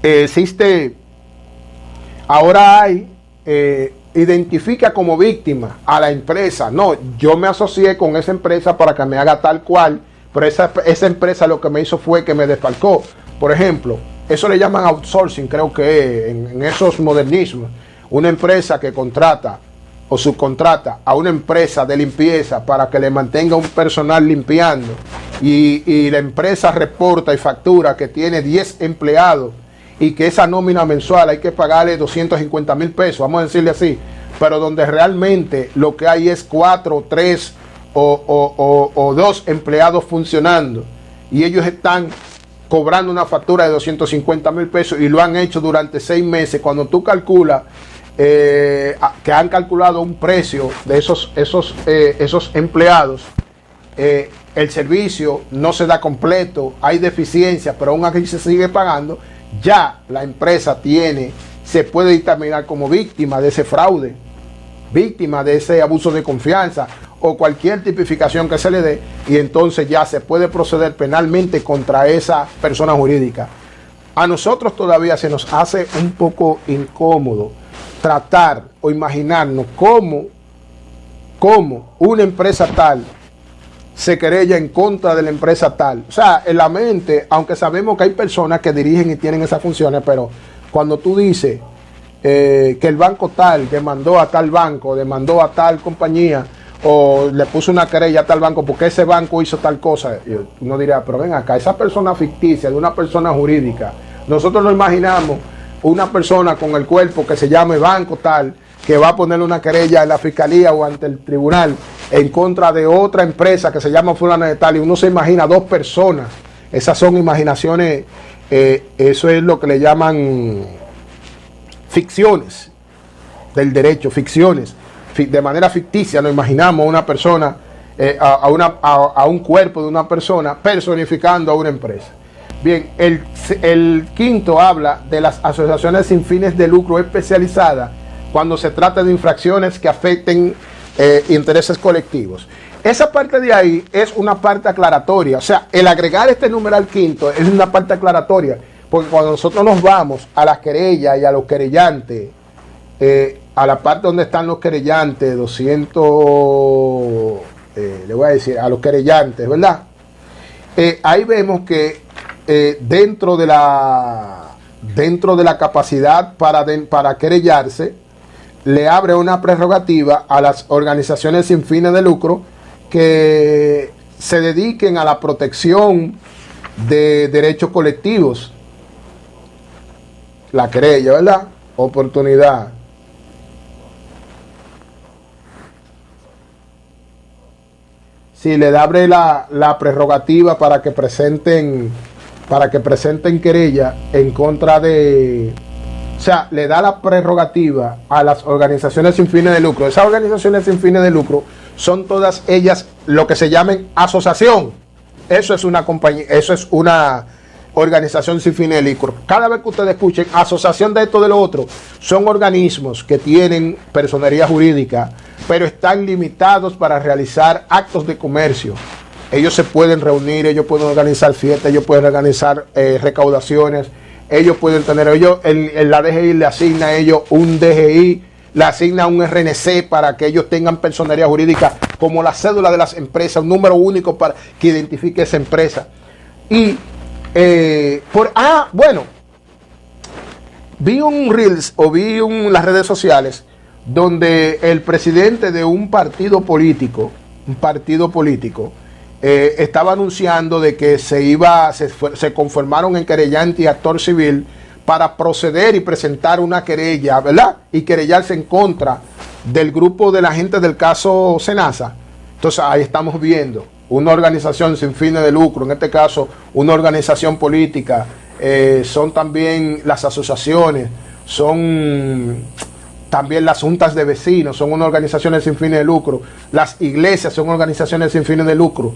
Existe, ahora hay, identifica como víctima a la empresa. No, yo me asocié con esa empresa para que me haga tal cual, pero esa empresa lo que me hizo fue que me desfalcó. Por ejemplo, eso le llaman outsourcing, creo que en esos modernismos. Una empresa que contrata o subcontrata a una empresa de limpieza para que le mantenga un personal limpiando y la empresa reporta y factura que tiene 10 empleados y que esa nómina mensual hay que pagarle 250,000 pesos, vamos a decirle así, pero donde realmente lo que hay es 4, 3 o 2 empleados funcionando y ellos están cobrando una factura de 250,000 pesos y lo han hecho durante 6 meses. Cuando tú calculas que han calculado un precio de esos empleados, el servicio no se da completo, hay deficiencias, pero aún así se sigue pagando, ya la empresa se puede determinar como víctima de ese fraude, víctima de ese abuso de confianza o cualquier tipificación que se le dé, y entonces ya se puede proceder penalmente contra esa persona jurídica. A nosotros todavía se nos hace un poco incómodo tratar o imaginarnos cómo una empresa tal se querella en contra de la empresa tal. O sea, en la mente, aunque sabemos que hay personas que dirigen y tienen esas funciones, pero cuando tú dices que el banco tal demandó a tal banco, demandó a tal compañía, o le puso una querella a tal banco porque ese banco hizo tal cosa, uno diría, pero ven acá, esa persona ficticia de una persona jurídica, nosotros nos imaginamos una persona con el cuerpo que se llame banco tal, que va a poner una querella en la fiscalía o ante el tribunal en contra de otra empresa que se llama fulana de tal, y uno se imagina 2 personas. Esas son imaginaciones, eso es lo que le llaman ficciones del derecho, ficciones. De manera ficticia nos imaginamos una persona, a un cuerpo de una persona personificando a una empresa. Bien, el quinto habla de las asociaciones sin fines de lucro especializadas cuando se trata de infracciones que afecten intereses colectivos. Esa parte de ahí es una parte aclaratoria, o sea, el agregar este numeral quinto es una parte aclaratoria, porque cuando nosotros nos vamos a las querellas y a los querellantes, a la parte donde están los querellantes, 200, le voy a decir, a los querellantes, ¿verdad? Ahí vemos que dentro de la capacidad para querellarse, le abre una prerrogativa a las organizaciones sin fines de lucro que se dediquen a la protección de derechos colectivos. La querella, ¿verdad? Oportunidad. Sí, le abre la prerrogativa para que presenten querella en contra de... O sea, le da la prerrogativa a las organizaciones sin fines de lucro. Esas organizaciones sin fines de lucro son todas ellas lo que se llaman asociación. Eso es una compañía, eso es una organización sin fines de lucro. Cada vez que ustedes escuchen asociación de esto de lo otro, son organismos que tienen personería jurídica, pero están limitados para realizar actos de comercio. Ellos se pueden reunir, ellos pueden organizar fiestas, ellos pueden organizar recaudaciones, ellos pueden tener, la DGI le asigna a ellos un DGI, le asigna un RNC para que ellos tengan personería jurídica como la cédula de las empresas, un número único para que identifique esa empresa. Y bueno, vi un Reels o vi las redes sociales donde el presidente de un partido político, estaba anunciando de que se conformaron en querellante y actor civil para proceder y presentar una querella, ¿verdad? Y querellarse en contra del grupo de la gente del caso Senasa. Entonces ahí estamos viendo una organización sin fines de lucro, en este caso una organización política, son también las asociaciones, son también las juntas de vecinos, son unas organizaciones sin fines de lucro, las iglesias son organizaciones sin fines de lucro.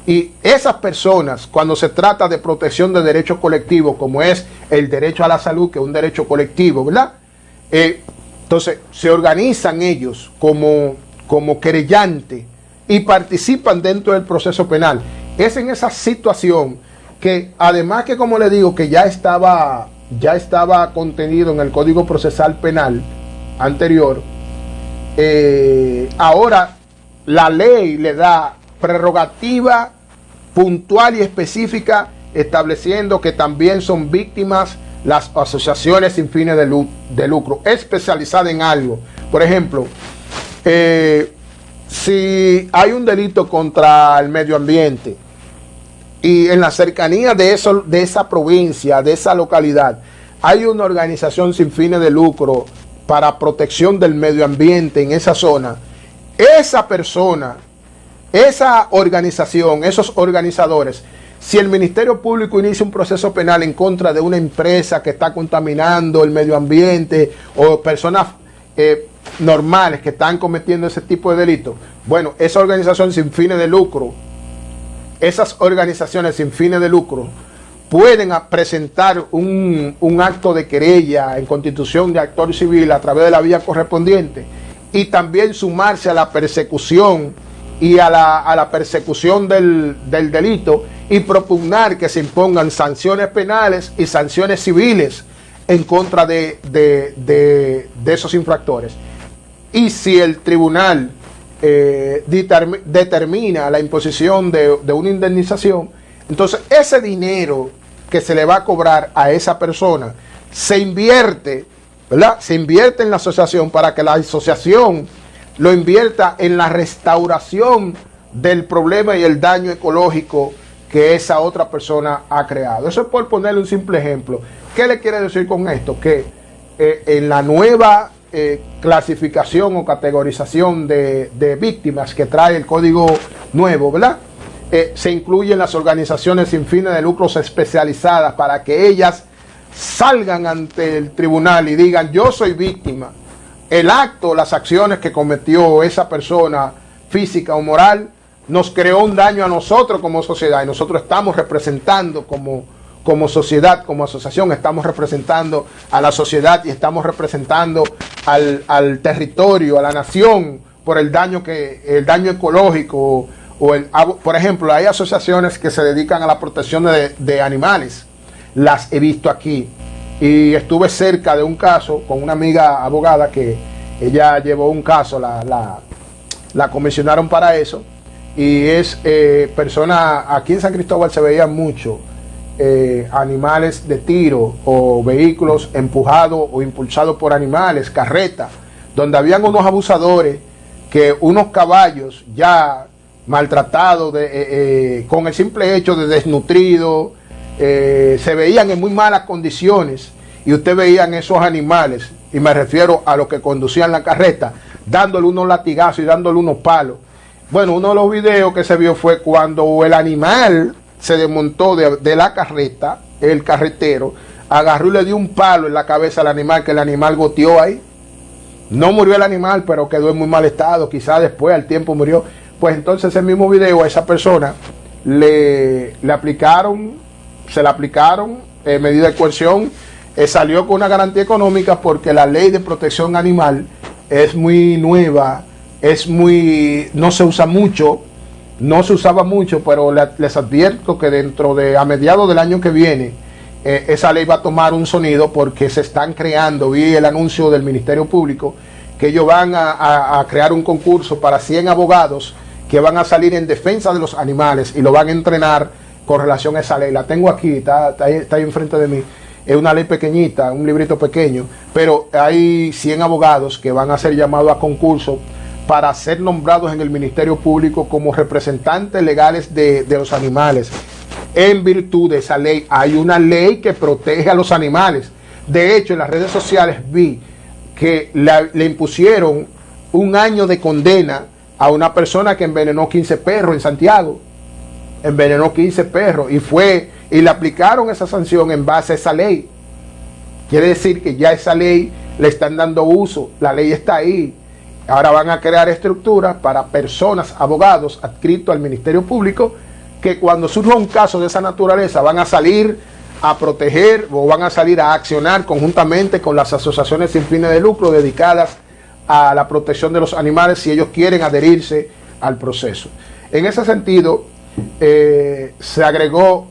Y esas personas, cuando se trata de protección de derechos colectivos, como es el derecho a la salud, que es un derecho colectivo, ¿verdad? Entonces, se organizan ellos como querellante y participan dentro del proceso penal. Es en esa situación que, además que, como le digo, que ya estaba contenido en el Código Procesal Penal anterior, ahora la ley le da prerrogativa puntual y específica, estableciendo que también son víctimas las asociaciones sin fines de lucro, especializadas en algo. Por ejemplo, si hay un delito contra el medio ambiente y en la cercanía de esa provincia, de esa localidad, hay una organización sin fines de lucro para protección del medio ambiente en esa zona, esa persona, esa organización, esos organizadores, si el Ministerio Público inicia un proceso penal en contra de una empresa que está contaminando el medio ambiente o personas normales que están cometiendo ese tipo de delitos, bueno, esa organización sin fines de lucro, esas organizaciones sin fines de lucro pueden presentar un acto de querella en constitución de actor civil a través de la vía correspondiente y también sumarse a la persecución y a la persecución del delito y propugnar que se impongan sanciones penales y sanciones civiles en contra de esos infractores. Y si el tribunal determina la imposición de una indemnización, entonces ese dinero que se le va a cobrar a esa persona se invierte, ¿verdad? Se invierte en la asociación para que la asociación lo invierta en la restauración del problema y el daño ecológico que esa otra persona ha creado. Eso es por ponerle un simple ejemplo. ¿Qué le quiere decir con esto? Que en la nueva clasificación o categorización de víctimas que trae el código nuevo, ¿verdad? Se incluyen las organizaciones sin fines de lucros especializadas para que ellas salgan ante el tribunal y digan: yo soy víctima. El acto, las acciones que cometió esa persona física o moral nos creó un daño a nosotros como sociedad, y nosotros estamos representando como sociedad, como asociación, estamos representando a la sociedad y estamos representando al territorio, a la nación, por el daño ecológico. Por ejemplo, hay asociaciones que se dedican a la protección de animales. Las he visto aquí. Y estuve cerca de un caso con una amiga abogada que ella llevó un caso, la comisionaron para eso. Y es persona, aquí en San Cristóbal se veían mucho animales de tiro o vehículos empujados o impulsados por animales, carretas, donde habían unos abusadores que unos caballos ya maltratados con el simple hecho de desnutrido, se veían en muy malas condiciones, y usted veían esos animales, y me refiero a los que conducían la carreta, dándole unos latigazos y dándole unos palos. Bueno, uno de los videos que se vio fue cuando el animal se desmontó de la carreta, el carretero agarró y le dio un palo en la cabeza al animal, que el animal goteó ahí. No murió el animal, pero quedó en muy mal estado, quizás después al tiempo murió. Pues entonces ese mismo video a esa persona se le aplicaron medida de coerción, salió con una garantía económica porque la ley de protección animal es muy nueva, no se usa mucho, no se usaba mucho, pero les advierto que a mediados del año que viene, esa ley va a tomar un sonido, porque se están creando, vi el anuncio del Ministerio Público, que ellos van a crear un concurso para 100 abogados que van a salir en defensa de los animales y lo van a entrenar con relación a esa ley. La tengo aquí, está ahí enfrente de mí. Es una ley pequeñita, un librito pequeño, pero hay 100 abogados que van a ser llamados a concurso para ser nombrados en el Ministerio Público como representantes legales de los animales. En virtud de esa ley, hay una ley que protege a los animales. De hecho, en las redes sociales vi que le impusieron 1 año de condena a una persona que envenenó 15 perros en Santiago. Envenenó 15 perros y le aplicaron esa sanción en base a esa ley. Quiere decir que ya esa ley le están dando uso, la ley está ahí. Ahora van a crear estructuras para personas, abogados adscritos al Ministerio Público, que cuando surja un caso de esa naturaleza van a salir a proteger o van a salir a accionar conjuntamente con las asociaciones sin fines de lucro dedicadas a la protección de los animales, si ellos quieren adherirse al proceso. En ese sentido, se agregó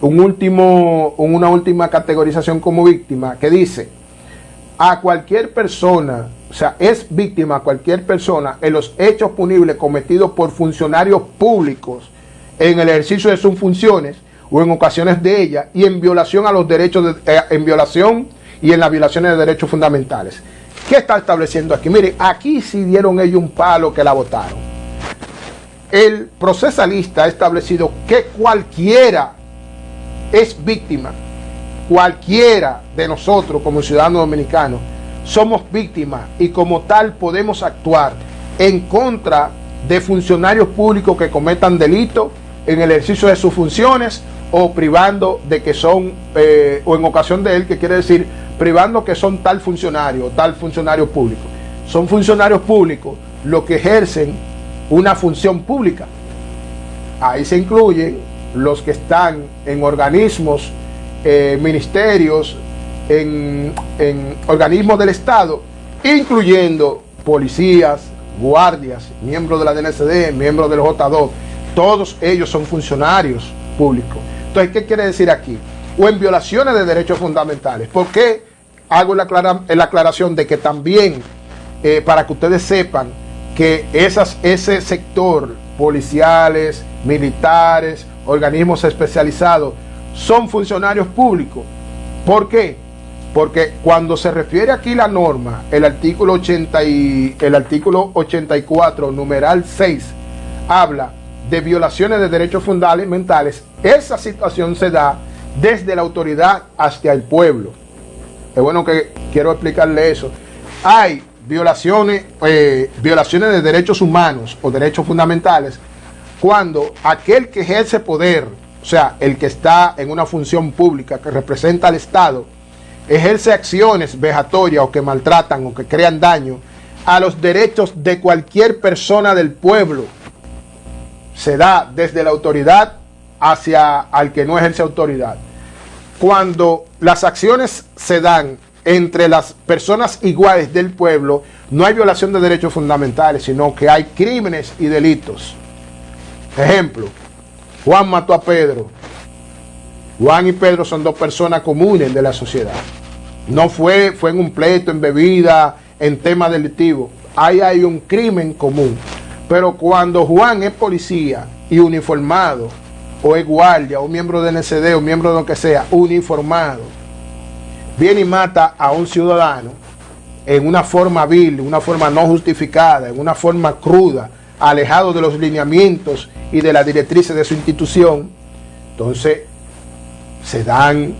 una última categorización como víctima que dice: a cualquier persona, o sea, es víctima cualquier persona en los hechos punibles cometidos por funcionarios públicos en el ejercicio de sus funciones o en ocasiones de ellas, y en violación a los derechos, en violación y en las violaciones de derechos fundamentales. ¿Qué está estableciendo aquí? Mire, aquí sí dieron ellos un palo que la votaron. El procesalista ha establecido que cualquiera es víctima. Cualquiera de nosotros como ciudadanos dominicanos somos víctimas, y como tal podemos actuar en contra de funcionarios públicos que cometan delitos en el ejercicio de sus funciones, o privando de que son, o en ocasión de él, que quiere decir privando que son tal funcionario o tal funcionario público. Son funcionarios públicos los que ejercen una función pública. Ahí se incluyen los que están en organismos, ministerios, en organismos del Estado, incluyendo policías, guardias, miembros de la DNCD, miembros del J2. Todos ellos son funcionarios públicos. Entonces, ¿qué quiere decir aquí? O en violaciones de derechos fundamentales. ¿Por qué hago la aclaración de que también, para que ustedes sepan que ese sector, policiales, militares, organismos especializados, son funcionarios públicos? ¿Por qué? Porque cuando se refiere aquí la norma, el artículo 84, numeral 6, habla de violaciones de derechos fundamentales. Esa situación se da desde la autoridad hacia el pueblo. Es bueno que quiero explicarle eso. Hay violaciones de derechos humanos o derechos fundamentales cuando aquel que ejerce poder, o sea, el que está en una función pública que representa al Estado, ejerce acciones vejatorias o que maltratan o que crean daño a los derechos de cualquier persona del pueblo. Se da desde la autoridad hacia al que no ejerce autoridad. Cuando las acciones se dan entre las personas iguales del pueblo, no hay violación de derechos fundamentales, sino que hay crímenes y delitos. Ejemplo: Juan mató a Pedro. Juan y Pedro son dos personas comunes de la sociedad. No fue en un pleito, en bebida, en tema delictivo. Ahí hay un crimen común. Pero cuando Juan es policía y uniformado, o es guardia, o miembro de NCD, o miembro de lo que sea, uniformado, viene y mata a un ciudadano en una forma vil, en una forma no justificada, en una forma cruda, alejado de los lineamientos y de las directrices de su institución, entonces se dan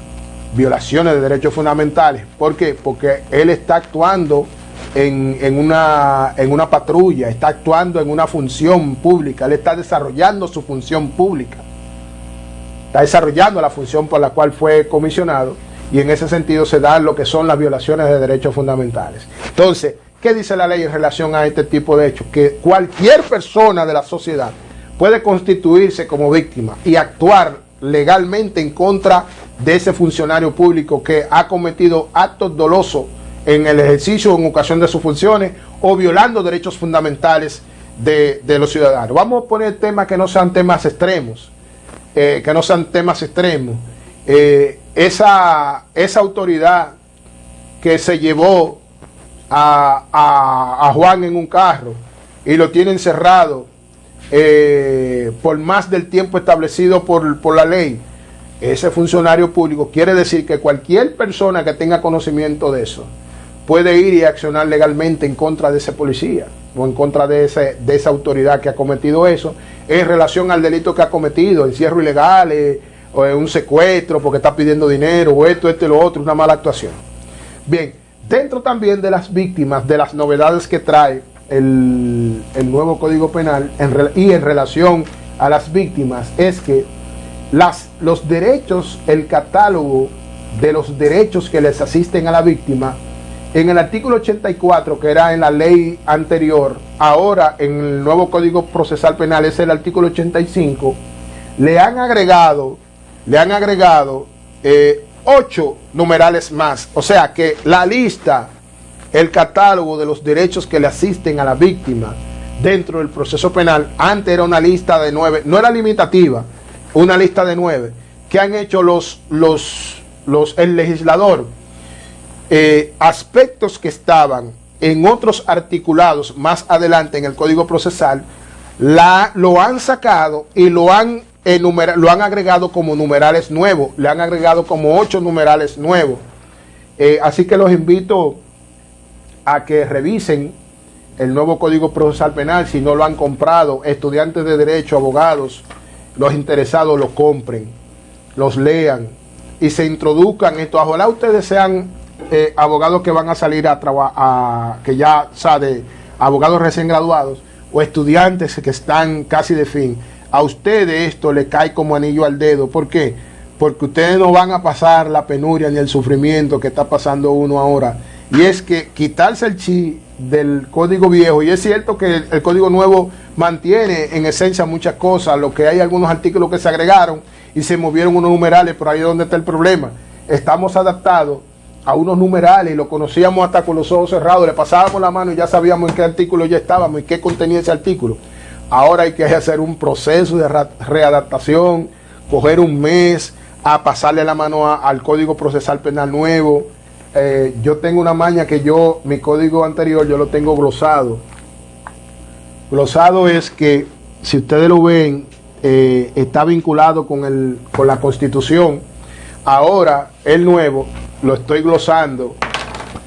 violaciones de derechos fundamentales. ¿Por qué? Porque él está actuando en una patrulla, está actuando en una función pública, él está desarrollando su función pública, está desarrollando la función por la cual fue comisionado, y en ese sentido se dan lo que son las violaciones de derechos fundamentales. Entonces, ¿qué dice la ley en relación a este tipo de hechos? Que cualquier persona de la sociedad puede constituirse como víctima y actuar legalmente en contra de ese funcionario público que ha cometido actos dolosos en el ejercicio o en ocasión de sus funciones, o violando derechos fundamentales de los ciudadanos. Vamos a poner temas que no sean temas extremos, esa autoridad que se llevó a Juan en un carro y lo tiene encerrado por más del tiempo establecido por la ley, ese funcionario público, quiere decir que cualquier persona que tenga conocimiento de eso puede ir y accionar legalmente en contra de ese policía o en contra de esa autoridad que ha cometido eso, en relación al delito que ha cometido, encierro ilegal, o un secuestro porque está pidiendo dinero, o esto y lo otro, una mala actuación. Bien, dentro también de las víctimas, de las novedades que trae el nuevo Código Penal y en relación a las víctimas, es que los derechos, el catálogo de los derechos que les asisten a la víctima, en el artículo 84, que era en la ley anterior, ahora en el nuevo Código Procesal Penal es el artículo 85, le han agregado 8 numerales más. O sea que la lista, el catálogo de los derechos que le asisten a la víctima dentro del proceso penal. Antes era una lista de 9, no era limitativa, una lista de 9, que han hecho el legislador, aspectos que estaban en otros articulados más adelante en el Código Procesal, lo han sacado y lo han agregado como numerales nuevos, le han agregado como 8 numerales nuevos. Así que los invito a que revisen el nuevo Código Procesal Penal. Si no lo han comprado, estudiantes de Derecho, abogados, los interesados lo compren, los lean y se introduzcan esto. Ojalá ustedes sean abogados que van a salir a trabajar, que ya sabe, abogados recién graduados o estudiantes que están casi de fin. A ustedes esto le cae como anillo al dedo. ¿Por qué? Porque ustedes no van a pasar la penuria ni el sufrimiento que está pasando uno ahora. Y es que quitarse el chi del código viejo, y es cierto que el código nuevo mantiene en esencia muchas cosas, lo que hay algunos artículos que se agregaron y se movieron unos numerales, por ahí es donde está el problema. Estamos adaptados a unos numerales y lo conocíamos hasta con los ojos cerrados, le pasábamos la mano y ya sabíamos en qué artículo ya estábamos y qué contenía ese artículo. Ahora hay que hacer un proceso de readaptación, coger un mes a pasarle la mano al Código Procesal Penal nuevo. Yo tengo una maña que mi código anterior yo lo tengo glosado. Glosado es que, si ustedes lo ven, está vinculado con la Constitución. Ahora, el nuevo, lo estoy glosando,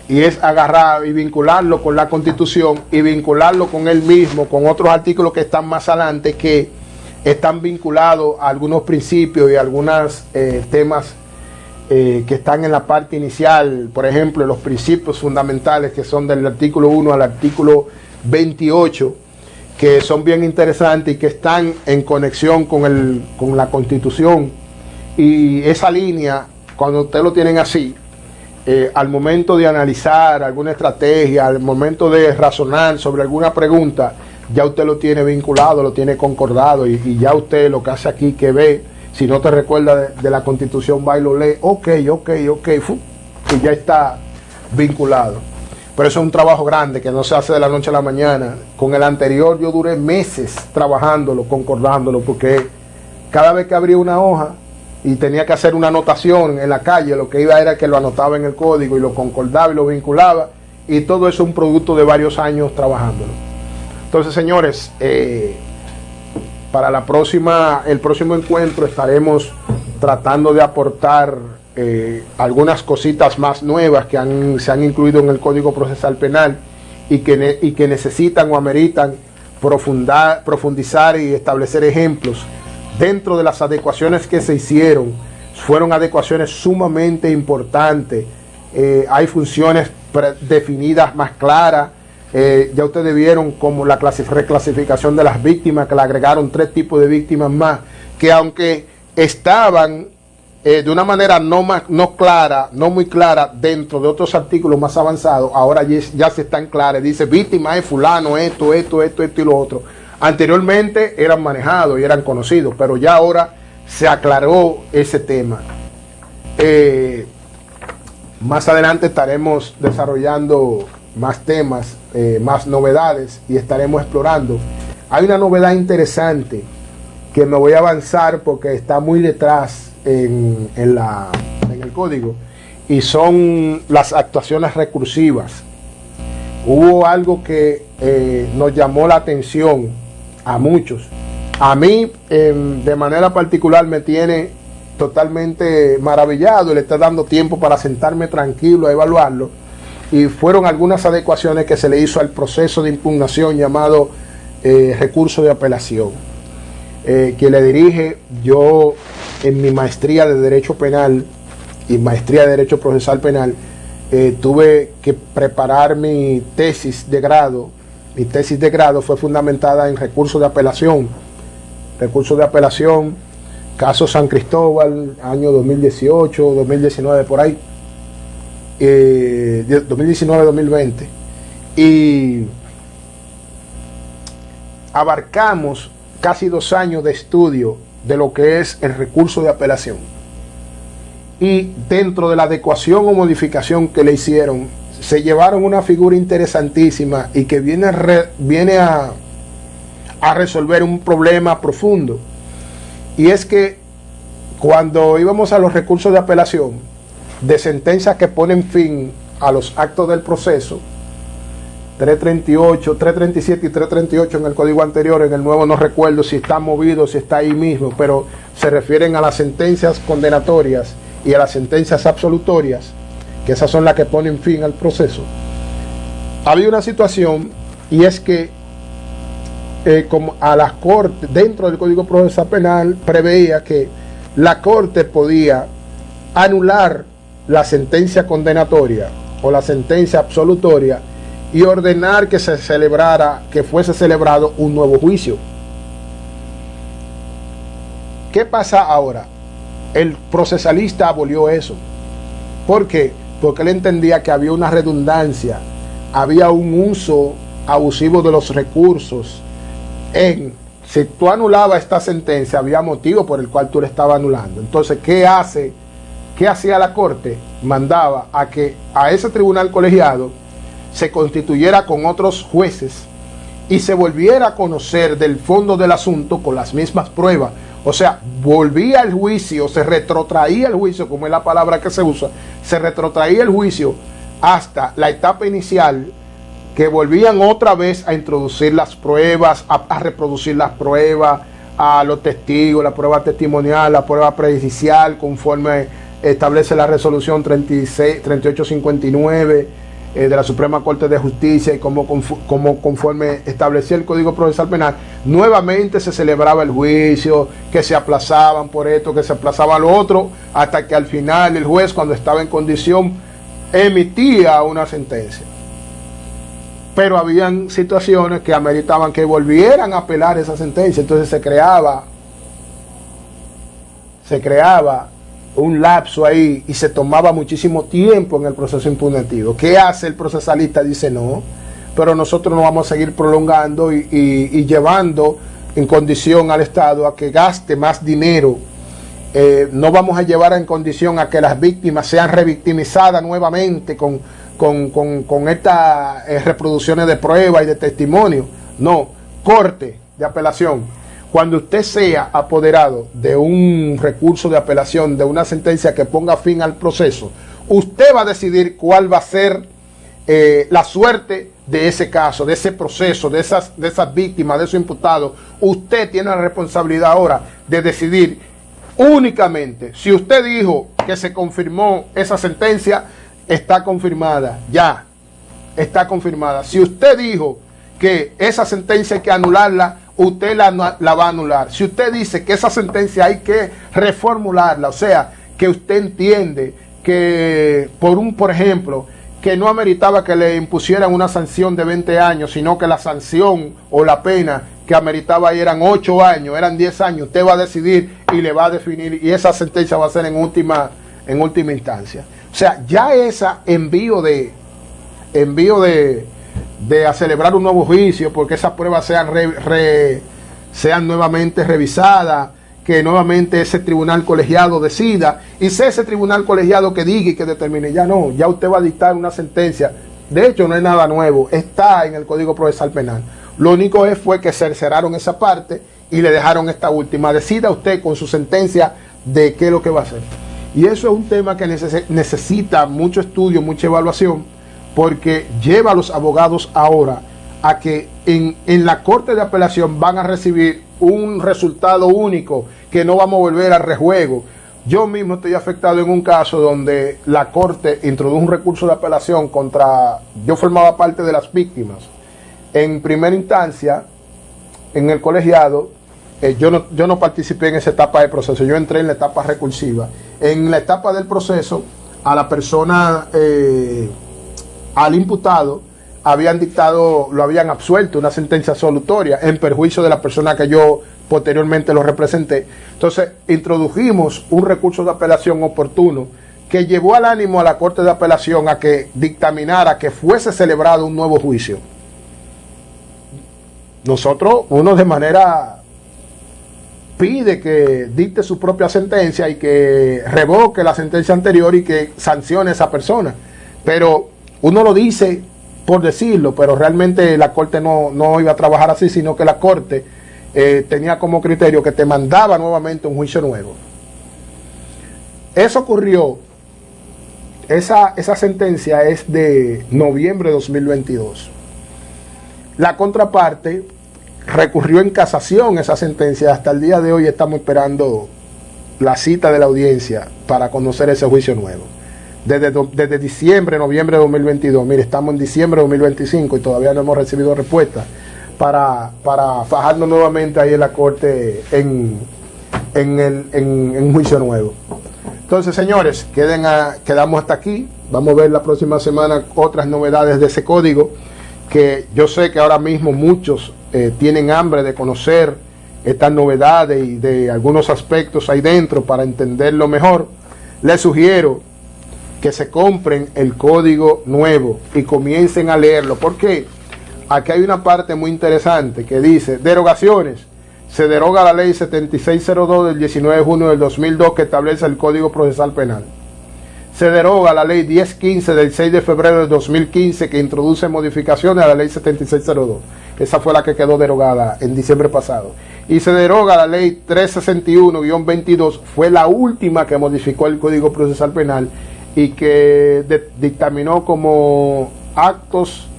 y es agarrar y vincularlo con la Constitución y vincularlo con él mismo, con otros artículos que están más adelante, que están vinculados a algunos principios y a algunos temas que están en la parte inicial. Por ejemplo, los principios fundamentales que son del artículo 1 al artículo 28, que son bien interesantes y que están en conexión con la Constitución. Y esa línea, cuando ustedes lo tienen así, al momento de analizar alguna estrategia, al momento de razonar sobre alguna pregunta, ya usted lo tiene vinculado, lo tiene concordado, y ya usted lo que hace aquí, que ve, si no te recuerda de la Constitución, va y lo lee, ok, y ya está vinculado. Pero eso es un trabajo grande que no se hace de la noche a la mañana. Con el anterior yo duré meses trabajándolo, concordándolo, porque cada vez que abría una hoja y tenía que hacer una anotación en la calle, lo que iba era que lo anotaba en el código y lo concordaba y lo vinculaba, y todo eso es un producto de varios años trabajándolo. Entonces, señores, para el próximo encuentro estaremos tratando de aportar algunas cositas más nuevas que se han incluido en el Código Procesal Penal y que necesitan o ameritan profundizar y establecer ejemplos. Dentro de las adecuaciones que se hicieron, fueron adecuaciones sumamente importantes. Hay funciones definidas más claras. Ya ustedes vieron como la reclasificación de las víctimas, que le agregaron 3 tipos de víctimas más, que aunque estaban de una manera no muy clara dentro de otros artículos más avanzados, ahora ya se están claras. Dice, víctima es fulano, esto y lo otro. Anteriormente eran manejados y eran conocidos, pero ya ahora se aclaró ese tema. Más adelante estaremos desarrollando más temas, más novedades, y estaremos explorando. Hay una novedad interesante que me voy a avanzar porque está muy detrás en el código, y son las actuaciones recursivas. Hubo algo que nos llamó la atención a muchos. A mí, de manera particular, me tiene totalmente maravillado y le está dando tiempo para sentarme tranquilo a evaluarlo. Y fueron algunas adecuaciones que se le hizo al proceso de impugnación llamado recurso de apelación, que le dirige yo en mi maestría de Derecho Penal y maestría de Derecho Procesal Penal. Tuve que preparar mi tesis de grado. Mi tesis de grado fue fundamentada en recurso de apelación. Recurso de apelación, caso San Cristóbal, año 2018, 2019, por ahí. 2019-2020. Y abarcamos casi 2 años de estudio de lo que es el recurso de apelación. Y dentro de la adecuación o modificación que le hicieron, se llevaron una figura interesantísima y que viene a a resolver un problema profundo. Y es que cuando íbamos a los recursos de apelación de sentencias que ponen fin a los actos del proceso, 338, 337 y 338 en el código anterior, en el nuevo no recuerdo si está movido, si está ahí mismo, pero se refieren a las sentencias condenatorias y a las sentencias absolutorias, que esas son las que ponen fin al proceso. Había una situación, y es que como a las cortes, dentro del Código Procesal Penal, preveía que la corte podía anular la sentencia condenatoria o la sentencia absolutoria y ordenar que se celebrara, que fuese celebrado un nuevo juicio. ¿Qué pasa ahora? El procesalista abolió eso. ¿Por qué? Porque él entendía que había una redundancia, había un uso abusivo de los recursos. Si tú anulabas esta sentencia, había motivo por el cual tú le estabas anulando. Entonces, ¿qué hacía la corte? Mandaba a que a ese tribunal colegiado se constituyera con otros jueces y se volviera a conocer del fondo del asunto con las mismas pruebas. O sea, volvía el juicio, se retrotraía el juicio, como es la palabra que se usa, se retrotraía el juicio hasta la etapa inicial, que volvían otra vez a introducir las pruebas, a reproducir las pruebas, a los testigos, la prueba testimonial, la prueba prejudicial, conforme establece la resolución 3859 de la Suprema Corte de Justicia, y como conforme establecía el Código Procesal Penal. Nuevamente se celebraba el juicio, que se aplazaban por esto, que se aplazaba lo otro, hasta que al final el juez, cuando estaba en condición, emitía una sentencia. Pero habían situaciones que ameritaban que volvieran a apelar esa sentencia. Entonces se creaba un lapso ahí y se tomaba muchísimo tiempo en el proceso impugnativo. ¿Qué hace el procesalista? Dice: no, pero nosotros no vamos a seguir prolongando y llevando en condición al Estado a que gaste más dinero. No vamos a llevar en condición a que las víctimas sean revictimizadas nuevamente con estas reproducciones de prueba y de testimonio. No, corte de apelación. Cuando usted sea apoderado de un recurso de apelación, de una sentencia que ponga fin al proceso, usted va a decidir cuál va a ser la suerte de ese caso, de ese proceso, de esas víctimas, de esos imputados. Usted tiene la responsabilidad ahora de decidir únicamente. Si usted dijo que se confirmó esa sentencia, está confirmada, ya está confirmada. Si usted dijo que esa sentencia hay que anularla, usted la va a anular. Si usted dice que esa sentencia hay que reformularla, o sea, que usted entiende que por ejemplo, que no ameritaba que le impusieran una sanción de 20 años, sino que la sanción o la pena que ameritaba ahí eran 8 años, eran 10 años, usted va a decidir y le va a definir, y esa sentencia va a ser en última instancia. O sea, ya esa envío de a celebrar un nuevo juicio, porque esas pruebas sean nuevamente revisadas, que nuevamente ese tribunal colegiado decida, y sea ese tribunal colegiado que diga y que determine. Ya no, ya usted va a dictar una sentencia. De hecho, no es nada nuevo, está en el Código Procesal Penal. Lo único fue que cercenaron esa parte y le dejaron esta última. Decida usted con su sentencia de qué es lo que va a hacer. Y eso es un tema que necesita mucho estudio, mucha evaluación, porque lleva a los abogados ahora a que en la Corte de Apelación van a recibir un resultado único, que no vamos a volver al rejuego. Yo mismo estoy afectado en un caso donde la Corte introdujo un recurso de apelación contra... Yo formaba parte de las víctimas. En primera instancia, en el colegiado, yo no participé en esa etapa del proceso, yo entré en la etapa recursiva. En la etapa del proceso, a la persona, al imputado, lo habían absuelto, una sentencia absolutoria en perjuicio de la persona que yo posteriormente lo representé. Entonces introdujimos un recurso de apelación oportuno que llevó al ánimo a la Corte de Apelación a que dictaminara que fuese celebrado un nuevo juicio. Nosotros, uno de manera pide que dicte su propia sentencia y que revoque la sentencia anterior y que sancione a esa persona, pero uno lo dice por decirlo, pero realmente la Corte no iba a trabajar así, sino que la Corte tenía como criterio que te mandaba nuevamente un juicio nuevo. Eso ocurrió, esa sentencia es de noviembre de 2022. La contraparte recurrió en casación esa sentencia. Hasta el día de hoy estamos esperando la cita de la audiencia para conocer ese juicio nuevo. Desde diciembre, noviembre de 2022, mire, estamos en diciembre de 2025 y todavía no hemos recibido respuesta para fajarnos nuevamente ahí en la Corte en juicio nuevo. Entonces, señores, quedamos hasta aquí. Vamos a ver la próxima semana otras novedades de ese código, que yo sé que ahora mismo muchos tienen hambre de conocer estas novedades y de algunos aspectos ahí dentro para entenderlo mejor. Les sugiero que se compren el código nuevo y comiencen a leerlo, porque aquí hay una parte muy interesante que dice: derogaciones. Se deroga la ley 7602 del 19 de junio del 2002 que establece el Código Procesal Penal. Se deroga la ley 1015 del 6 de febrero del 2015 que introduce modificaciones a la ley 7602. Esa fue la que quedó derogada en diciembre pasado. Y se deroga la ley 361-22, fue la última que modificó el Código Procesal Penal y que dictaminó como actos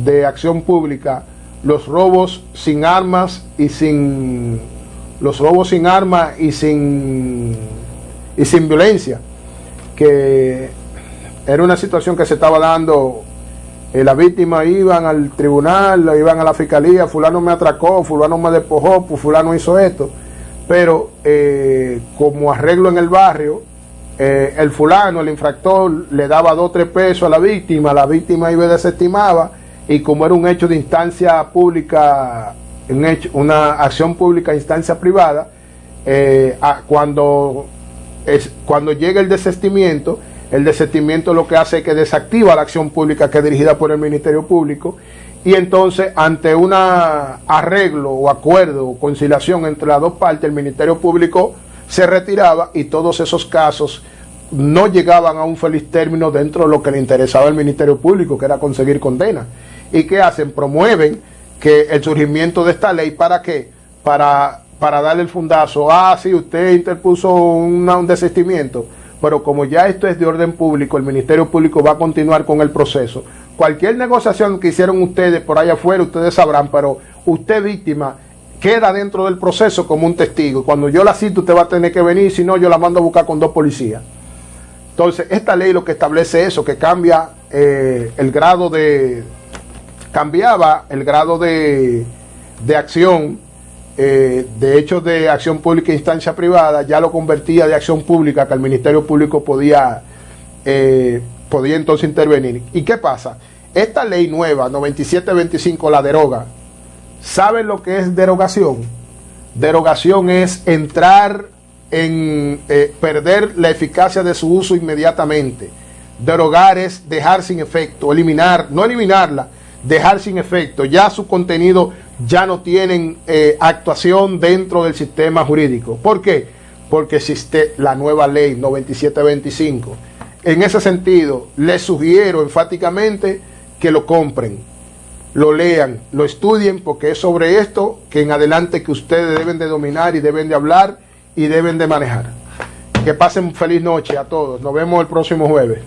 de acción pública los robos sin armas y sin violencia, que era una situación que se estaba dando. La víctima iban al tribunal, iban a la fiscalía: fulano me atracó, fulano me despojó, pues fulano hizo esto, pero como arreglo en el barrio, el fulano, el infractor, le daba 2 o 3 pesos a la víctima iba y desestimaba, y como era un hecho de instancia pública, una acción pública a instancia privada, cuando llega el desistimiento lo que hace es que desactiva la acción pública que es dirigida por el Ministerio Público, y entonces ante un arreglo o acuerdo o conciliación entre las dos partes, el Ministerio Público se retiraba y todos esos casos no llegaban a un feliz término dentro de lo que le interesaba al Ministerio Público, que era conseguir condena. ¿Y qué hacen? Promueven que el surgimiento de esta ley, ¿para qué? Para darle el fundazo. Sí, usted interpuso un desistimiento, pero como ya esto es de orden público, el Ministerio Público va a continuar con el proceso. Cualquier negociación que hicieron ustedes por allá afuera, ustedes sabrán, pero usted, víctima, queda dentro del proceso como un testigo. Cuando yo la cito, usted va a tener que venir, si no, yo la mando a buscar con 2 policías. Entonces, esta ley lo que establece eso, que cambiaba el grado de acción, de hecho de acción pública e instancia privada, ya lo convertía de acción pública, que el Ministerio Público podía entonces intervenir. ¿Y qué pasa? Esta ley nueva, 9725, la deroga. ¿Saben lo que es derogación? Derogación es entrar en perder la eficacia de su uso inmediatamente. Derogar es dejar sin efecto, no eliminarla, dejar sin efecto. Ya su contenido ya no tienen actuación dentro del sistema jurídico. ¿Por qué? Porque existe la nueva ley 9725. En ese sentido, les sugiero enfáticamente que lo compren, lo lean, lo estudien, porque es sobre esto que en adelante que ustedes deben de dominar y deben de hablar y deben de manejar. Que pasen feliz noche a todos. Nos vemos el próximo jueves.